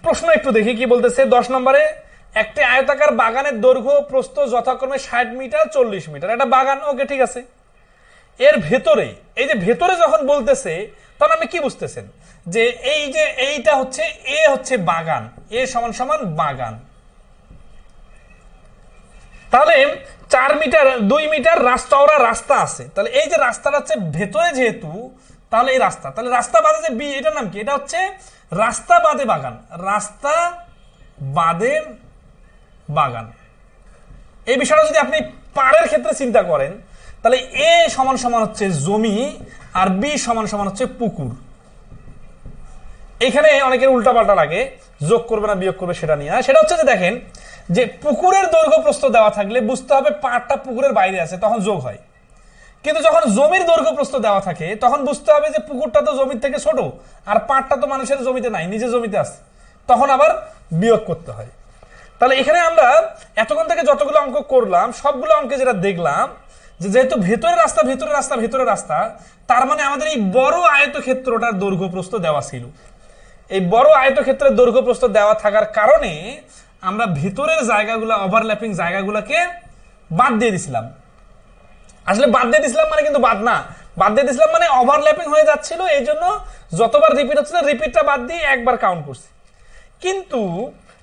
প্রশ্ন একটু দেখি কি বলতেছে। 10 নম্বরে একটি আয়তাকার বাগানের দৈর্ঘ্য প্রস্থ যথাক্রমে 60 মিটার 40 মিটার, এটা বাগান। ওকে, ঠিক আছে। এর ভেতরে, এই যে ভেতরে যখন বলতেছে তখন আপনি কি বুঝতেছেন যে এই যে এইটা হচ্ছে এ হচ্ছে বাগান, এ সমান সমান বাগান। তাহলে 4 মিটার 2 মিটার চওড়া রাস্তা আছে, তাহলে এই যে রাস্তাটা হচ্ছে ভেতরে যেহেতু, তাহলে এই রাস্তা, তাহলে রাস্তা বাদে যে বি, এটার নাম কি? এটা হচ্ছে রাস্তা বাদে বাগান, রাস্তা বাদে বাগান। এই বিষয়টা যদি আপনি পাড়ের ক্ষেত্রে চিন্তা করেন, তাহলে এ সমান সমান হচ্ছে জমি আর বি সমান সমান হচ্ছে পুকুর। এখানে অনেকের উল্টাপাল্টা লাগে, যোগ করবে না বিয়োগ করবে সেটা নিয়ে। সেটা হচ্ছে যে দেখেন, যে পুকুরের দৈর্ঘ্য প্রস্থ দেওয়া থাকলে বুঝতে হবে পাড়টা পুকুরের বাইরে আছে, তখন যোগ হয়। কিন্তু যখন জমির দৈর্ঘ্য প্রস্থ দেওয়া থাকে তখন বুঝতে হবে যে পুকুরটা তো জমির থেকে ছোট আর পাড়টা তো মানুষের জমিতে নাই, নিজের জমিতে আছে, তখন আবার বিয়োগ করতে হয়। তাহলে এখানে আমরা এতক্ষণ থেকে যতগুলো অঙ্ক করলাম সবগুলো অঙ্কে যেটা দেখলাম, যে যেহেতু ভেতরে রাস্তা ভেতরে রাস্তা ভেতরে রাস্তা, তার মানে আমাদের এই বড় আয়তক্ষেত্রটার দৈর্ঘ্য প্রস্থ দেওয়া ছিল। এই বড় আয়তক্ষেত্রের দৈর্ঘ্য প্রস্থ দেওয়া থাকার কারণে আমরা ভেতরের জায়গাগুলো, ওভারল্যাপিং জায়গাগুলোকে বাদ দিয়ে দিছিলাম। আসলে বাদ দিয়ে দিছিলাম মানে কিন্তু বাদ না, বাদ দিয়ে দিছিলাম মানে ওভারল্যাপিং হয়ে যাচ্ছিল, এই জন্য যতবার রিপিট হচ্ছিল রিপিটটা বাদ দিয়ে একবার কাউন্ট করছি। কিন্তু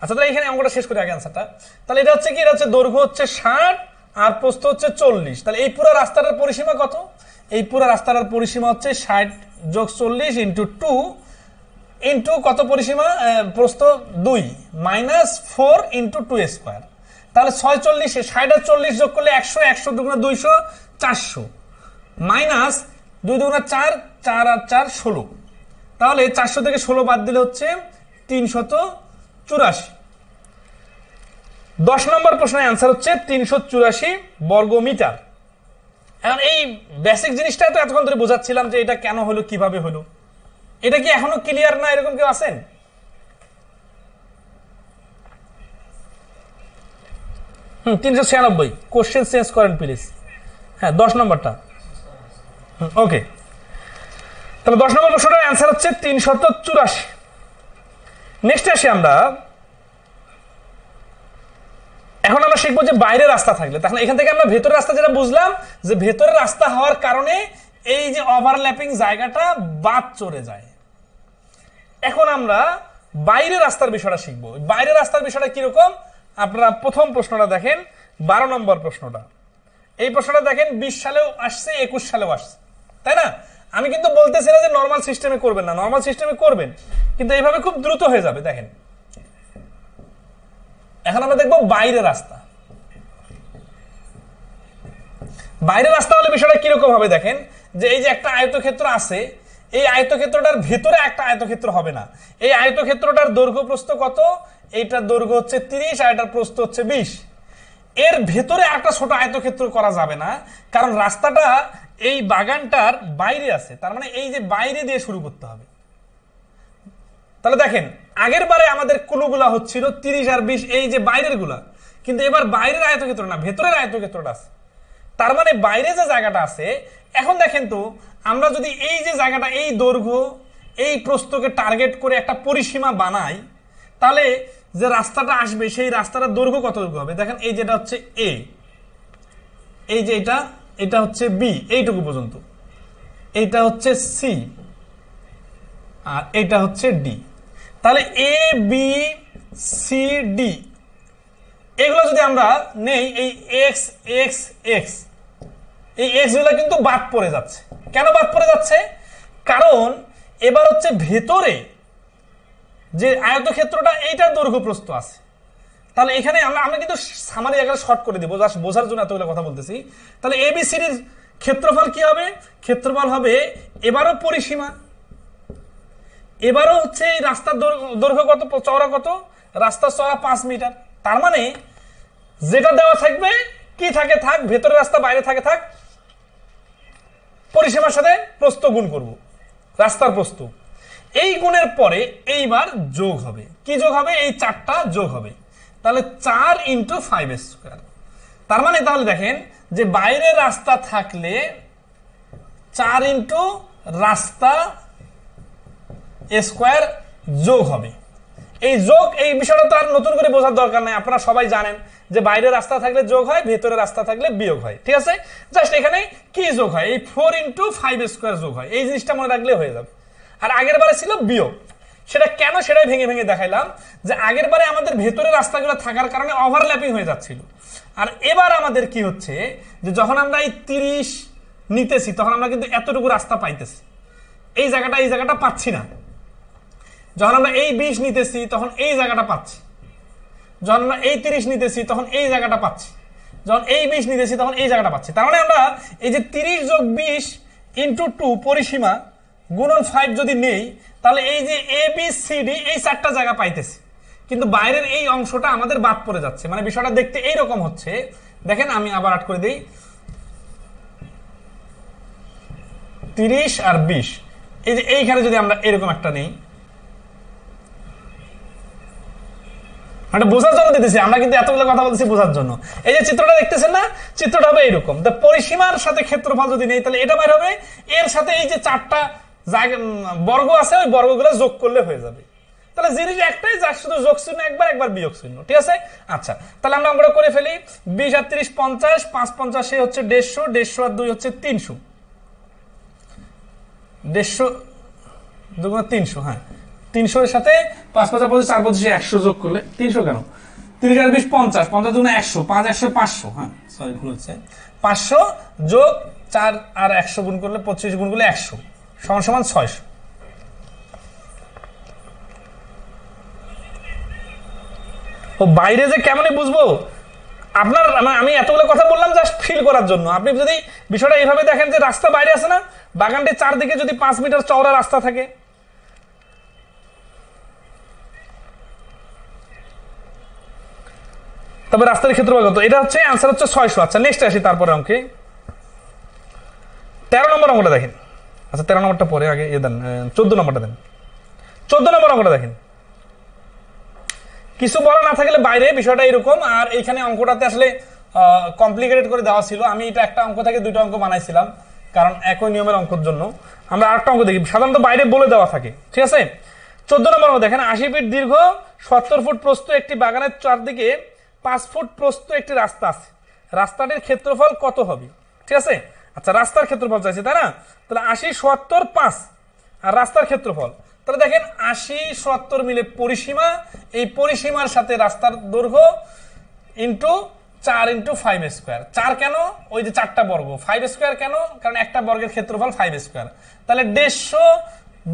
আচ্ছা, তাহলে এখানে অঙ্কটা শেষ করি আগে আনসারটা। তাহলে এটা হচ্ছে কি, এটা হচ্ছে দৈর্ঘ্য হচ্ছে 60 আর প্রস্থ হচ্ছে 40। তাহলে এই পুরো রাস্তাটার পরিসীমা কত? এই পুরো রাস্তাটার পরিসীমা হচ্ছে 60 যোগ 40 ইন্টু 2 ইন্টু কত পরিসীমা? প্রস্থ 2 মাইনাস 4 ইন্টু 2 স্কোয়ার। তাহলে 640, 60 আর 40 যোগ করলে 100, 100 দুগুণা 200, 400 মাইনাস 2 দুগুণা 4, 4 আর 4 16। তাহলে 400 থেকে 16 বাদ দিলে হচ্ছে 384। 10 নম্বর প্রশ্নের অ্যান্সার হচ্ছে 384 বর্গ মিটার। এখন এই বেসিক জিনিসটা তো এতক্ষণ ধরে বোঝাচ্ছিলাম যে এটা কেন হলো, কিভাবে হলো। এটা কি এখনো ক্লিয়ার না? এরকম কেউ আছেন? 396 কোশ্চেন চেঞ্জ করেন প্লিজ। হ্যাঁ, 10 নম্বরটা। ওকে, তাহলে 10 নম্বর প্রশ্নটার অ্যান্সার হচ্ছে 384। নেক্সট আসি আমরা, এখন আমরা শিখবো যে বাইরে রাস্তা থাকলে, তাহলে এখান থেকে আমরা ভেতরের রাস্তা যেটা বুঝলাম, যে ভেতরের রাস্তা হওয়ার কারণে এই যে ওভারল্যাপিং জায়গাটা বাদ চলে যায়। এখন আমরা বাইরের রাস্তার বিষয়টা শিখবো। বাইরের রাস্তার বিষয়টা কিরকম, আপনারা প্রথম প্রশ্নটা দেখেন, 12 নম্বর প্রশ্নটা। এই প্রশ্নটা দেখেন 20 সালেও আসছে, 21 সালেও আসছে, তাই না? আমি কিন্তু বলতেছি না যে নর্মাল সিস্টেমে করবেন না, নর্মাল সিস্টেমে করবেন, কিন্তু এইভাবে খুব দ্রুত হয়ে যাবে। দেখেন, এখন আমরা দেখবো বাইরের রাস্তা। বাইরের রাস্তা হলে বিষয়টা কিরকম হবে দেখেন, যে এই যে একটা আয়তক্ষেত্র আছে, এই আয়তক্ষেত্রটার ভেতরে একটা আয়তক্ষেত্র হবে না। এই আয়তক্ষেত্রটার দৈর্ঘ্য প্রস্থ কত? এইটার দৈর্ঘ্য হচ্ছে 30 আর এটার প্রস্থ হচ্ছে 20। এর ভেতরে একটা ছোট আয়তক্ষেত্র করা যাবে না, কারণ রাস্তাটা এই বাগানটার বাইরে আছে, তার মানে এই যে বাইরে দিয়ে শুরু করতে হবে। তাহলে দেখেন, আগের বারে আমাদের কুলুগুলা হচ্ছিল 30 আর 20, এই যে বাইরের গুলা, কিন্তু এবার বাইরের আয়তক্ষেত্র না, ভেতরের আয়তক্ষেত্রটা আছে। তার মানে বাইরে যে জায়গাটা আছে, এখন দেখেন তো, আমরা যদি এই যে জায়গাটা, এই দৈর্ঘ্য এই প্রস্থকে টার্গেট করে একটা পরিসীমা বানাই, তাহলে যে রাস্তাটা আসবে সেই রাস্তাটার দৈর্ঘ্য কত হবে দেখেন। এই যেটা হচ্ছে এ, এই যে এটা হচ্ছে বি, এইটুকু পর্যন্ত, এইটা হচ্ছে সি, আর এটা হচ্ছে ডি। তাহলে এ বি সি ডি এগুলো যদি আমরা নেই, এই এক্স এক্স এক্স, এই এক্স গুলো কিন্তু বাদ পড়ে যাচ্ছে। কেন বাদ পড়ে যাচ্ছে? কারণ এবার হচ্ছে ভেতরে যে আয়তক্ষেত্রটা এইটার দৈর্ঘ্য প্রস্থ আছে। তাহলে এখানে আমরা কিন্তু সামারি আকারে শর্ট করে দিব, জাস্ট বোঝার জন্য এতগুলো কথা বলতেছি। তাহলে এবিসিডির ক্ষেত্রফল কি হবে? ক্ষেত্রফল হবে এবারও পরিসীমা, এবারও হচ্ছে এই রাস্তার দৈর্ঘ্য কত, চওড়া কত, রাস্তার চওড়া 5 মিটার। তার মানে যেটা দেওয়া থাকবে কি থাকে থাক, ভেতরে রাস্তা বাইরে থাকে থাক, পরিসীমার সাথে প্রস্থ গুণ করব, রাস্তার প্রস্থ। এই গুণের পরে এইবার যোগ হবে, কি যোগ হবে? এই 4টা যোগ হবে। তাহলে 4 × 5²। তার মানে তাহলে দেখেন যে বাইরে রাস্তা থাকলে 4 × রাস্তা স্কয়ার যোগ হবে। এই যোগ, এই বিষয়টা তো আর নতুন করে বোঝার দরকার নাই, আপনারা সবাই জানেন যে বাইরে রাস্তা থাকলে যোগ হয়, ভেতরে রাস্তা থাকলে বিয়োগ হয়। ঠিক আছে, জাস্ট এখানে কি যোগ হয়? এই 4 × 5² যোগ হয়। এই জিনিসটা মনে রাখলে হয়ে যাবে। আর আগের বারে ছিল বিয়োগ, সেটা কেন সেটাই ভেঙে ভেঙে দেখাইলাম যে আগের বারে আমাদের ভেতরে রাস্তাগুলো থাকার কারণে ওভারল্যাপিং হয়ে যাচ্ছিল। আর এবার আমাদের কি হচ্ছে যে যখন আমরা এই 30 নিতেছি তখন আমরা কিন্তু এতটুকু রাস্তা পাইতেছি, এই জায়গাটা পাচ্ছি না। যখন আমরা এই 20 নিতেছি তখন এই জায়গাটা পাচ্ছি, যখন আমরা এই 30 নিতেছি তখন এই জায়গাটা পাচ্ছি, যখন এই 20 নিতেছি তখন এই জায়গাটা পাচ্ছি। তার মানে আমরা এই যে 30 + 20 × 2 পরিসীমা গুণন 5 যদি নেই, তাহলে এই যে এ বি সি ডি এই 4টা জায়গা পাইতেছি, কিন্তু বাইরের এই অংশটা আমাদের বাদ পড়ে যাচ্ছে। মানে বিষয়টা দেখতে এইরকম হচ্ছে। দেখেন আমি আবার আট করে দিই, 30 আর 20, এই যে এইখানে যদি আমরা এরকম একটা নেই, মানে বোঝার জন্য দিতেছি, আমরা কিন্তু এতগুলো কথা বলতেছি বোঝার জন্য। এই যে চিত্রটা দেখতেছেন না, চিত্রটা হবে এরকম। তো পরিসীমার সাথে ক্ষেত্রফল যদি নেই তাহলে এটা বাইর হবে, এর সাথে এই যে 4টা জায়গা বর্গ আছে ওই বর্গগুলো যোগ করলে হয়ে যাবে। তাহলে জিনিস একটাই, যার শুধু যোগ চিহ্ন একবার বিয়োগ চিহ্ন। ঠিক আছে, আচ্ছা তাহলে আমরা অঙ্কটা করে ফেলি। 20 আর 30 50, 5 50 হচ্ছে 150, 150 আর 2 হচ্ছে 300, 150 2 × 300, হ্যাঁ 300 এর সাথে 5 5 25 4 25 100 যোগ করলে 300 কেন, 30 আর 20 50, 50 2 100, 5 100 500, হ্যাঁ সরি ভুল হচ্ছে, 500 যোগ 4 আর 100 গুণ করলে 25 গুণ করলে 100 সমান সমান 600। ও বাইরে যে কেমনে বুঝবো আপনার, আমি এতগুলো কথা বললাম জাস্ট ফিল করার জন্য। আপনি যদি বিষয়টা এইভাবে দেখেন যে রাস্তা বাইরে আছে না, বাগানটির চারদিকে যদি 5 মিটার চওড়া রাস্তা থাকে, তবে রাস্তার ক্ষেত্রফল কত? এটা হচ্ছে आंसर হচ্ছে 600। আচ্ছা নেক্সট আসি তারপরে অঙ্কে 13 নম্বর অঙ্কটা দেখেন। আচ্ছা 13 নম্বরটা পরে, আগে দেন 14 নম্বরটা দেন। 14 নম্বর অঙ্কটা দেখেন, কিছু বলা না থাকলে বাইরে বিষয়টা এরকম। আর এইখানে অঙ্কটাতে আসলে কমপ্লিকেটেড করে দেওয়া ছিল। আমি এটা একটা অঙ্ক থেকে 2টা অঙ্ক বানাইছিলাম, কারণ একই নিয়মের অঙ্কের জন্য। আমরা আরেকটা অঙ্ক দেখি, সাধারণত বাইরে বলে দেওয়া থাকে। ঠিক আছে, 14 নম্বর অঙ্ক দেখেন, 80 ফিট দীর্ঘ 70 ফুট প্রস্থ একটি বাগানের চারদিকে 5 ফুট প্রস্থ একটি রাস্তা আছে, রাস্তাটির ক্ষেত্রফল কত হবে? ঠিক আছে, আচ্ছা রাস্তার ক্ষেত্রফল চাইছে তাই না, তাহলে 80 70 5 আর রাস্তার ক্ষেত্রফল। তাহলে দেখেন 80 70 মিলে পরিসীমা, এই পরিসীমার সাথে রাস্তার দৈর্ঘ্য ইন্টু 4 × 5²। 4 কেন? ওই যে 4টা বর্গ। 5² কেন? কারণ একটা বর্গের ক্ষেত্রফল 5²। তাহলে 150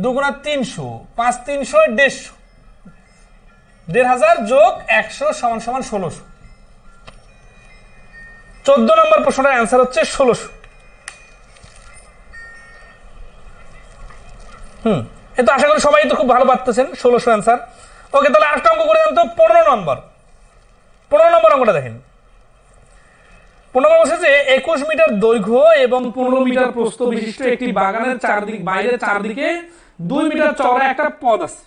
2 × 300, 5 300 150, 1500 যোগ 100 সমান সমান 1600। 14 নম্বর প্রশ্নটার অ্যান্সার হচ্ছে 1600। এটা আশা করি সবাই তো খুব ভালো পারতেছেন, 1600 অ্যান্সার। ওকে, তাহলে আরেকটা অঙ্ক করে দেন তো, 15 নম্বর। 15 নম্বর অঙ্কটা দেখেন। 15 বলছে যে 21 মিটার দৈর্ঘ্য এবং 15 মিটার প্রস্থ বিশিষ্ট একটি বাগানের বাইরের চারদিকে 2 মিটার চওড়া একটা পথ আছে,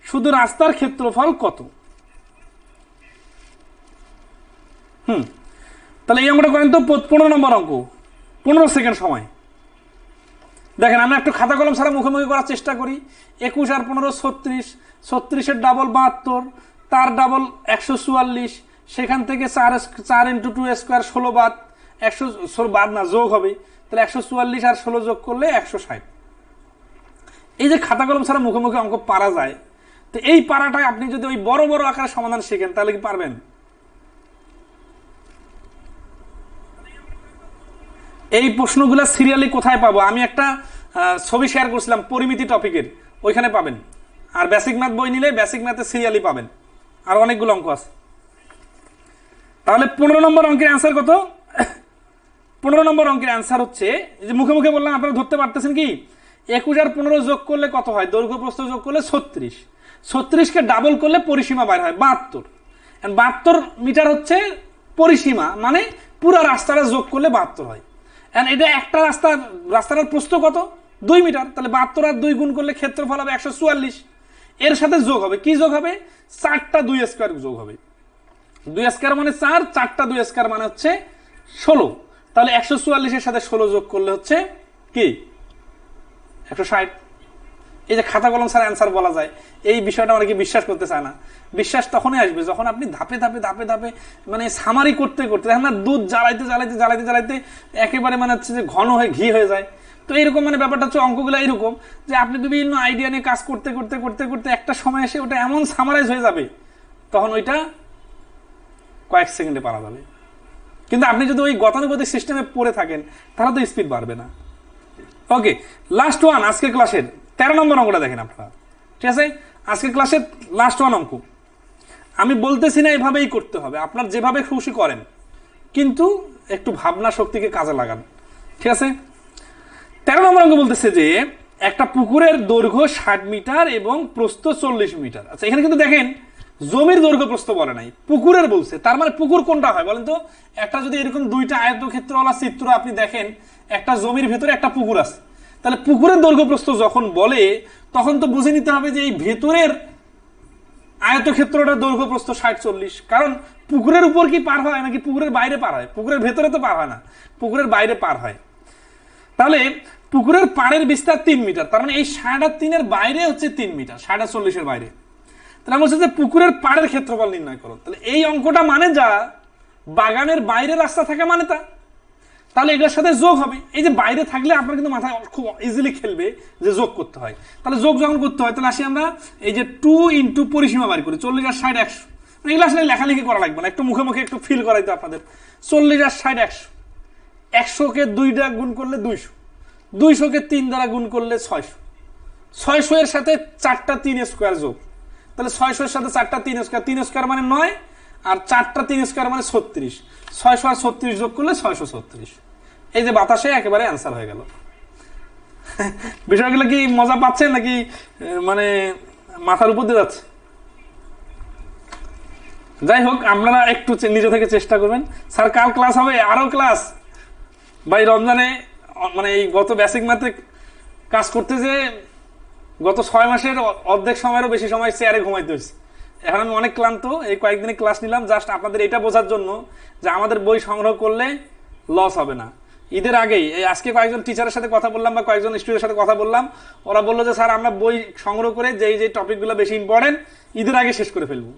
শুধু রাস্তার ক্ষেত্রফল কত? তাহলে এই অঙ্কটা করেন তো, 15 নম্বর অঙ্ক, 15 সেকেন্ড সময়। দেখেন আমরা একটু খাতা কলম ছাড়া মুখোমুখি করার চেষ্টা করি। 21 আর 15 36, 36-এর ডাবল 72, তার ডাবল 144, সেখান থেকে 4 × 2² 16 বাদ, 100 বাদ না যোগ হবে, তাহলে 144 আর 16 যোগ করলে 160। এই যে খাতা কলম ছাড়া মুখোমুখি অঙ্ক পারা যায়, তো এই পারাটাই আপনি যদি ওই বড় বড় আকারে সমাধান শেখেন তাহলে কি পারবেন? এই প্রশ্নগুলো সিরিয়ালি কোথায় পাবো? আমি একটা ছবি শেয়ার করছিলাম পরিমিতি টপিকের, ওইখানে পাবেন। আর বেসিক ম্যাথ বই নিলে বেসিক ম্যাথে সিরিয়ালি পাবেন, আর অনেকগুলো অঙ্ক আছে। তাহলে 15 নম্বর অঙ্কের অ্যান্সার কত? 15 নম্বর অঙ্কের অ্যান্সার হচ্ছে, যে মুখে মুখে বললাম আপনারা ধরতে পারতেছেন কি, 21 আর 15 যোগ করলে কত হয়? দৈর্ঘ্য প্রস্থ যোগ করলে 36, 36কে ডাবল করলে পরিসীমা বাইর হয় 72। 72 মিটার হচ্ছে পরিসীমা, মানে পুরো রাস্তাটা যোগ করলে 72 হয়। এটা একটা রাস্তার প্রস্থ কত? 2 মিটার। তাহলে 72 আর 2 গুণ করলে ক্ষেত্রফল হবে 144। এর সাথে যোগ হবে কি? যোগ হবে 4টা 2 স্কয়ার যোগ হবে। 2 স্কয়ার মানে 4, 4টা 2 স্কয়ার মানে হচ্ছে 16। তাহলে 144 এর সাথে 16 যোগ করলে হচ্ছে কি? 160। এই যে খাতা কলম ছাড়া অ্যান্সার বলা যায়, এই বিষয়টা অনেকে বিশ্বাস করতে চায় না। বিশ্বাস তখনই আসবে যখন আপনি ধাপে ধাপে ধাপে ধাপে মানে সামারি করতে করতে, দেখেন না, দুধ জ্বালাইতে জ্বালাইতে জ্বালাইতে জ্বালাইতে একেবারে মানে হচ্ছে যে ঘন হয়ে ঘি হয়ে যায়। তো এইরকম মানে ব্যাপারটা হচ্ছে অঙ্কগুলো এইরকম, যে আপনি বিভিন্ন আইডিয়া নিয়ে কাজ করতে করতে করতে করতে একটা সময় এসে ওটা এমন সামারাইজ হয়ে যাবে, তখন ওইটা কয়েক সেকেন্ডে পারা যাবে। কিন্তু আপনি যদি ওই গতানুগতিক সিস্টেমে পড়ে থাকেন তাহলে তো স্পিড বাড়বে না। ওকে, লাস্ট ওয়ান আজকের ক্লাসের 13 নম্বর অঙ্কটা দেখেন আপনারা। ঠিক আছে, আজকের ক্লাসের লাস্ট ওয়ান অঙ্ক। আমি বলতেছি না এভাবেই করতে হবে, আপনার যেভাবে খুশি করেন, কিন্তু একটু ভাবনা শক্তিকে কাজে লাগান। ঠিক আছে, 13 নম্বর অঙ্ক বলতেছে যে একটা পুকুরের দৈর্ঘ্য 60 মিটার এবং প্রস্থ 40 মিটার। আচ্ছা, এখানে কিন্তু দেখেন জমির দৈর্ঘ্য প্রস্থ বলে নাই, পুকুরের বলছে। তার মানে পুকুর কোনটা হয় বলেন তো? একটা যদি এরকম দুইটা আয়তক্ষেত্রওয়ালা চিত্র আপনি দেখেন, একটা জমির ভেতরে একটা পুকুর আছে, তাহলে পুকুরের দৈর্ঘ্য প্রস্থ যখন বলে তখন তো বুঝে নিতে হবে যে এই ভেতরের আয়তক্ষেত্রটার দৈর্ঘ্য প্রস্থ 60-40। কারণ পুকুরের উপর কি পার হয় নাকি পুকুরের বাইরে পার হয়? পুকুরের ভেতরে তো পার হয় না, পুকুরের বাইরে পার হয়। তাহলে পুকুরের পাড়ের বিস্তার 3 মিটার, তার মানে এই 3.5-এর বাইরে হচ্ছে 3 মিটার, 40-এর বাইরে। তাহলে বলছে যে পুকুরের পাড়ের ক্ষেত্রফল নির্ণয় করো। তাহলে এই অঙ্কটা মানে যা বাগানের বাইরে রাস্তা থাকে মানে তা, তাহলে এগুলোর সাথে যোগ হবে। এই যে বাইরে থাকলে আপনার কিন্তু মাথায় খুব ইজিলি খেলবে যে যোগ করতে হয়। তাহলে যোগ যখন করতে হয়, তাহলে আসি আমরা এই যে 2 ইন্টু পরিসীমা বাড়ি করি, 40 আর 60 100। এগুলো আসলে লেখালেখি করা লাগবে না, একটু মুখে মুখে একটু ফিল করাইতে আপনাদের। 40 আর 60 100, 100কে 2 দ্বারা গুণ করলে 200, 200কে 3 দ্বারা গুণ করলে 600, 600 এর সাথে 4টা 3 স্কোয়ার যোগ। তাহলে 600 এর সাথে 4টা 3 স্কোয়ার, 3 স্কোয়ার মানে 9, আর 4টা 3 স্কোয়ার মানে 36। 600 আর 36 যোগ করলে 636। এই যে বাতাসে একেবারে অ্যান্সার হয়ে গেল। বিষয়গুলো কি মজা পাচ্ছেন নাকি মানে মাথার উপর দিয়ে যাচ্ছে? যাই হোক, আপনারা একটু নিজে থেকে চেষ্টা করবেন। স্যার কাল ক্লাস হবে, আরো ক্লাস ভাই। রমজানে মানে এই গত বেসিক ম্যাথে কাজ করতে যে গত 6 মাসের অর্ধেক সময়েরও বেশি সময় চেয়ারে ঘুমাইতে হয়েছে। এখন আমি অনেক ক্লান্ত, এই কয়েকদিনে ক্লাস নিলাম জাস্ট আপনাদের এটা বোঝার জন্য যে আমাদের বই সংগ্রহ করলে লস হবে না। ঈদের আগেই এই আজকে কয়েকজন টিচারের সাথে কথা বললাম বা কয়েকজন স্টুডেন্টের সাথে কথা বললাম, ওরা বললো যে স্যার আমরা বই সংগ্রহ করে যে টপিকগুলো বেশি ইম্পর্টেন্ট ঈদের আগে শেষ করে ফেলবো।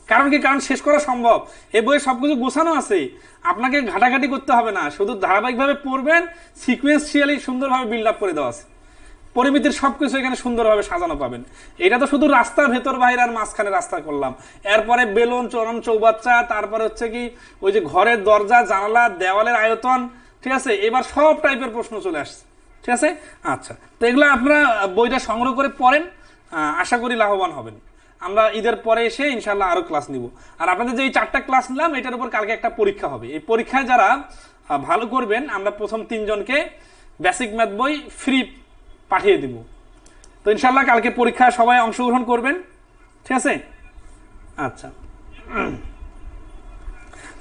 কারণ কি? কারণ শেষ করা সম্ভব, এই বইয়ে সবকিছু গোছানো আছে, আপনাকে ঘাটাঘাটি করতে হবে না, শুধু ধারাবাহিকভাবে পড়বেন, সিকুয়েন্সিয়ালি সুন্দরভাবে বিল্ড আপ করে দেওয়া আছে, পরিমিতির সবকিছু এখানে সুন্দরভাবে সাজানো পাবেন। এটা তো শুধু রাস্তার ভেতর বাইরে আর মাঝখানে রাস্তা করলাম, এরপরে বেলুন চরণ চৌবাচ্চা, তারপরে হচ্ছে কি ওই যে ঘরের দরজা জানালা দেওয়ালের আয়তন। ঠিক আছে, এবার সব টাইপের প্রশ্ন চলে আসছে। ঠিক আছে, আচ্ছা, তো এগুলো আপনারা বইটা সংগ্রহ করে পড়েন, আশা করি লাভবান হবেন। আমরা ঈদের পরে এসে ইনশাল্লাহ আরো ক্লাস নিব। আর আপনাদের যে এই 4টা ক্লাস নিলাম, এটার উপর কালকে একটা পরীক্ষা হবে। এই পরীক্ষায় যারা ভালো করবেন, আমরা প্রথম 3 জনকে বেসিক ম্যাথ বই ফ্রি পাঠিয়ে দিব। তো ইনশাল্লাহ কালকে পরীক্ষায় সবাই অংশগ্রহণ করবেন। ঠিক আছে, আচ্ছা।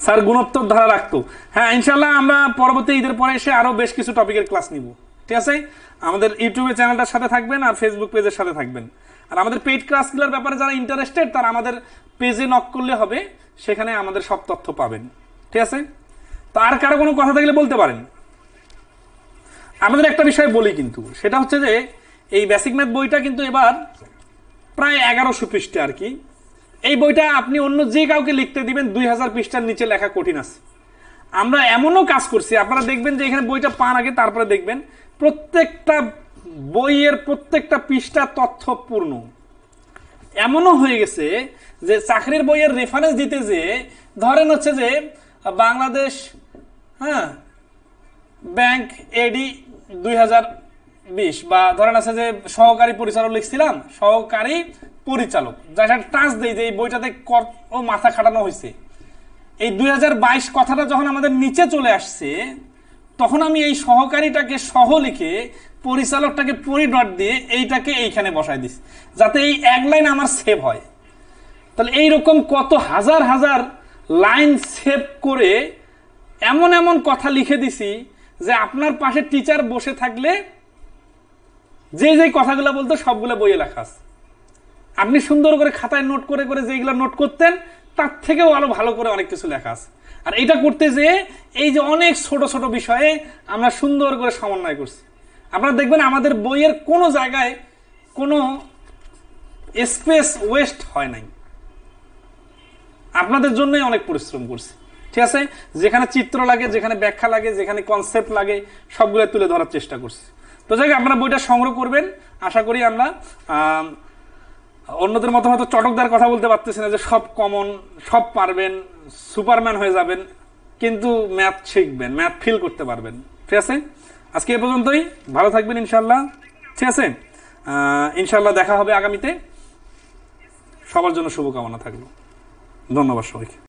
স্যার গুণোত্তর ধারা রাখতো, হ্যাঁ ইনশাল্লাহ আমরা পরবর্তী ঈদের পরে এসে আরো বেশ কিছু টপিকের ক্লাস নিব। ঠিক আছে, আমাদের ইউটিউবে চ্যানেলটার সাথে থাকবেন আর ফেসবুক পেজের সাথে থাকবেন। আর আমাদের পেইড ক্লাসগুলোর ব্যাপারে যারা ইন্টারেস্টেড তারা আমাদের পেজে নক করলে হবে, সেখানে আমাদের সব তথ্য পাবেন। ঠিক আছে, তো আর কারো কোনো কথা থাকলে বলতে পারেন। আমাদের একটা বিষয় বলি কিন্তু, সেটা হচ্ছে যে এই বেসিক ম্যাথ বইটা কিন্তু এবার প্রায় 1100 পৃষ্ঠা আর কি। এই বইটা আপনি অন্য যে কাউকে লিখতে দিবেন 2000 পৃষ্ঠার নিচে লেখা কঠিন আছে। আমরা এমনও কাজ করছি, আপনারা দেখবেন যে এখানে বইটা পান আগে তারপরে দেখবেন প্রত্যেকটা বইয়ের প্রত্যেকটা পৃষ্ঠা তথ্যপূর্ণ। এমনও হয়ে গেছে যে চাকরির বইয়ের রেফারেন্স দিতে যে ধরেন হচ্ছে যে বাংলাদেশ, হ্যাঁ ব্যাংক এডি 2020, বা ধরেন আছে যে সহকারী পরিচালক লিখছিলাম, সহকারী পরিচালক, যার টাচ দেই যে এই বইটাতে ও মাথা খাটানো হয়েছে। এই 2022 কথাটা যখন আমাদের নিচে চলে আসছে, তখন আমি এই সহকারীটাকে সহ লিখে পরিচালকটাকে পরিডট দিয়ে এইটাকে এইখানে বসাই দিছি, যাতে এই এক লাইন আমার সেভ হয়। তাহলে এইরকম কত হাজার হাজার লাইন সেভ করে এমন এমন কথা লিখে দিছি যে আপনার পাশে টিচার বসে থাকলে যে যে কথাগুলো বলতো সবগুলো বইয়ে লেখা আছে। আপনি সুন্দর করে খাতায় নোট করে করে যেগুলো নোট করতেন তার থেকেও আরো ভালো করে অনেক কিছু লেখা আছে। আর এটা করতে যে এই যে অনেক ছোট ছোট বিষয়ে আমরা সুন্দর করে সমন্বয় করছি। আপনারা দেখবেন আমাদের বইয়ের কোনো জায়গায় কোনো স্পেস ওয়েস্ট হয় নাই, আপনাদের জন্যই অনেক পরিশ্রম করছি। ঠিক আছে, যেখানে চিত্র লাগে, যেখানে ব্যাখ্যা লাগে, যেখানে কনসেপ্ট লাগে, সবগুলো তুলে ধরার চেষ্টা করছি। তো যাই হোক, আপনারা বইটা সংগ্রহ করবেন। আশা করি আমরা অন্যদের মতো হয়তো চটকদার কথা বলতে পারতেছি না যে সব কমন, সব পারবেন, সুপারম্যান হয়ে যাবেন, কিন্তু ম্যাথ শিখবেন, ম্যাথ ফিল করতে পারবেন। ঠিক আছে, আজকে এ পর্যন্তই। ভালো থাকবেন ইনশাল্লাহ। ঠিক আছে, ইনশাল্লাহ দেখা হবে আগামীতে। সবার জন্য শুভকামনা থাকলো। ধন্যবাদ সবাইকে।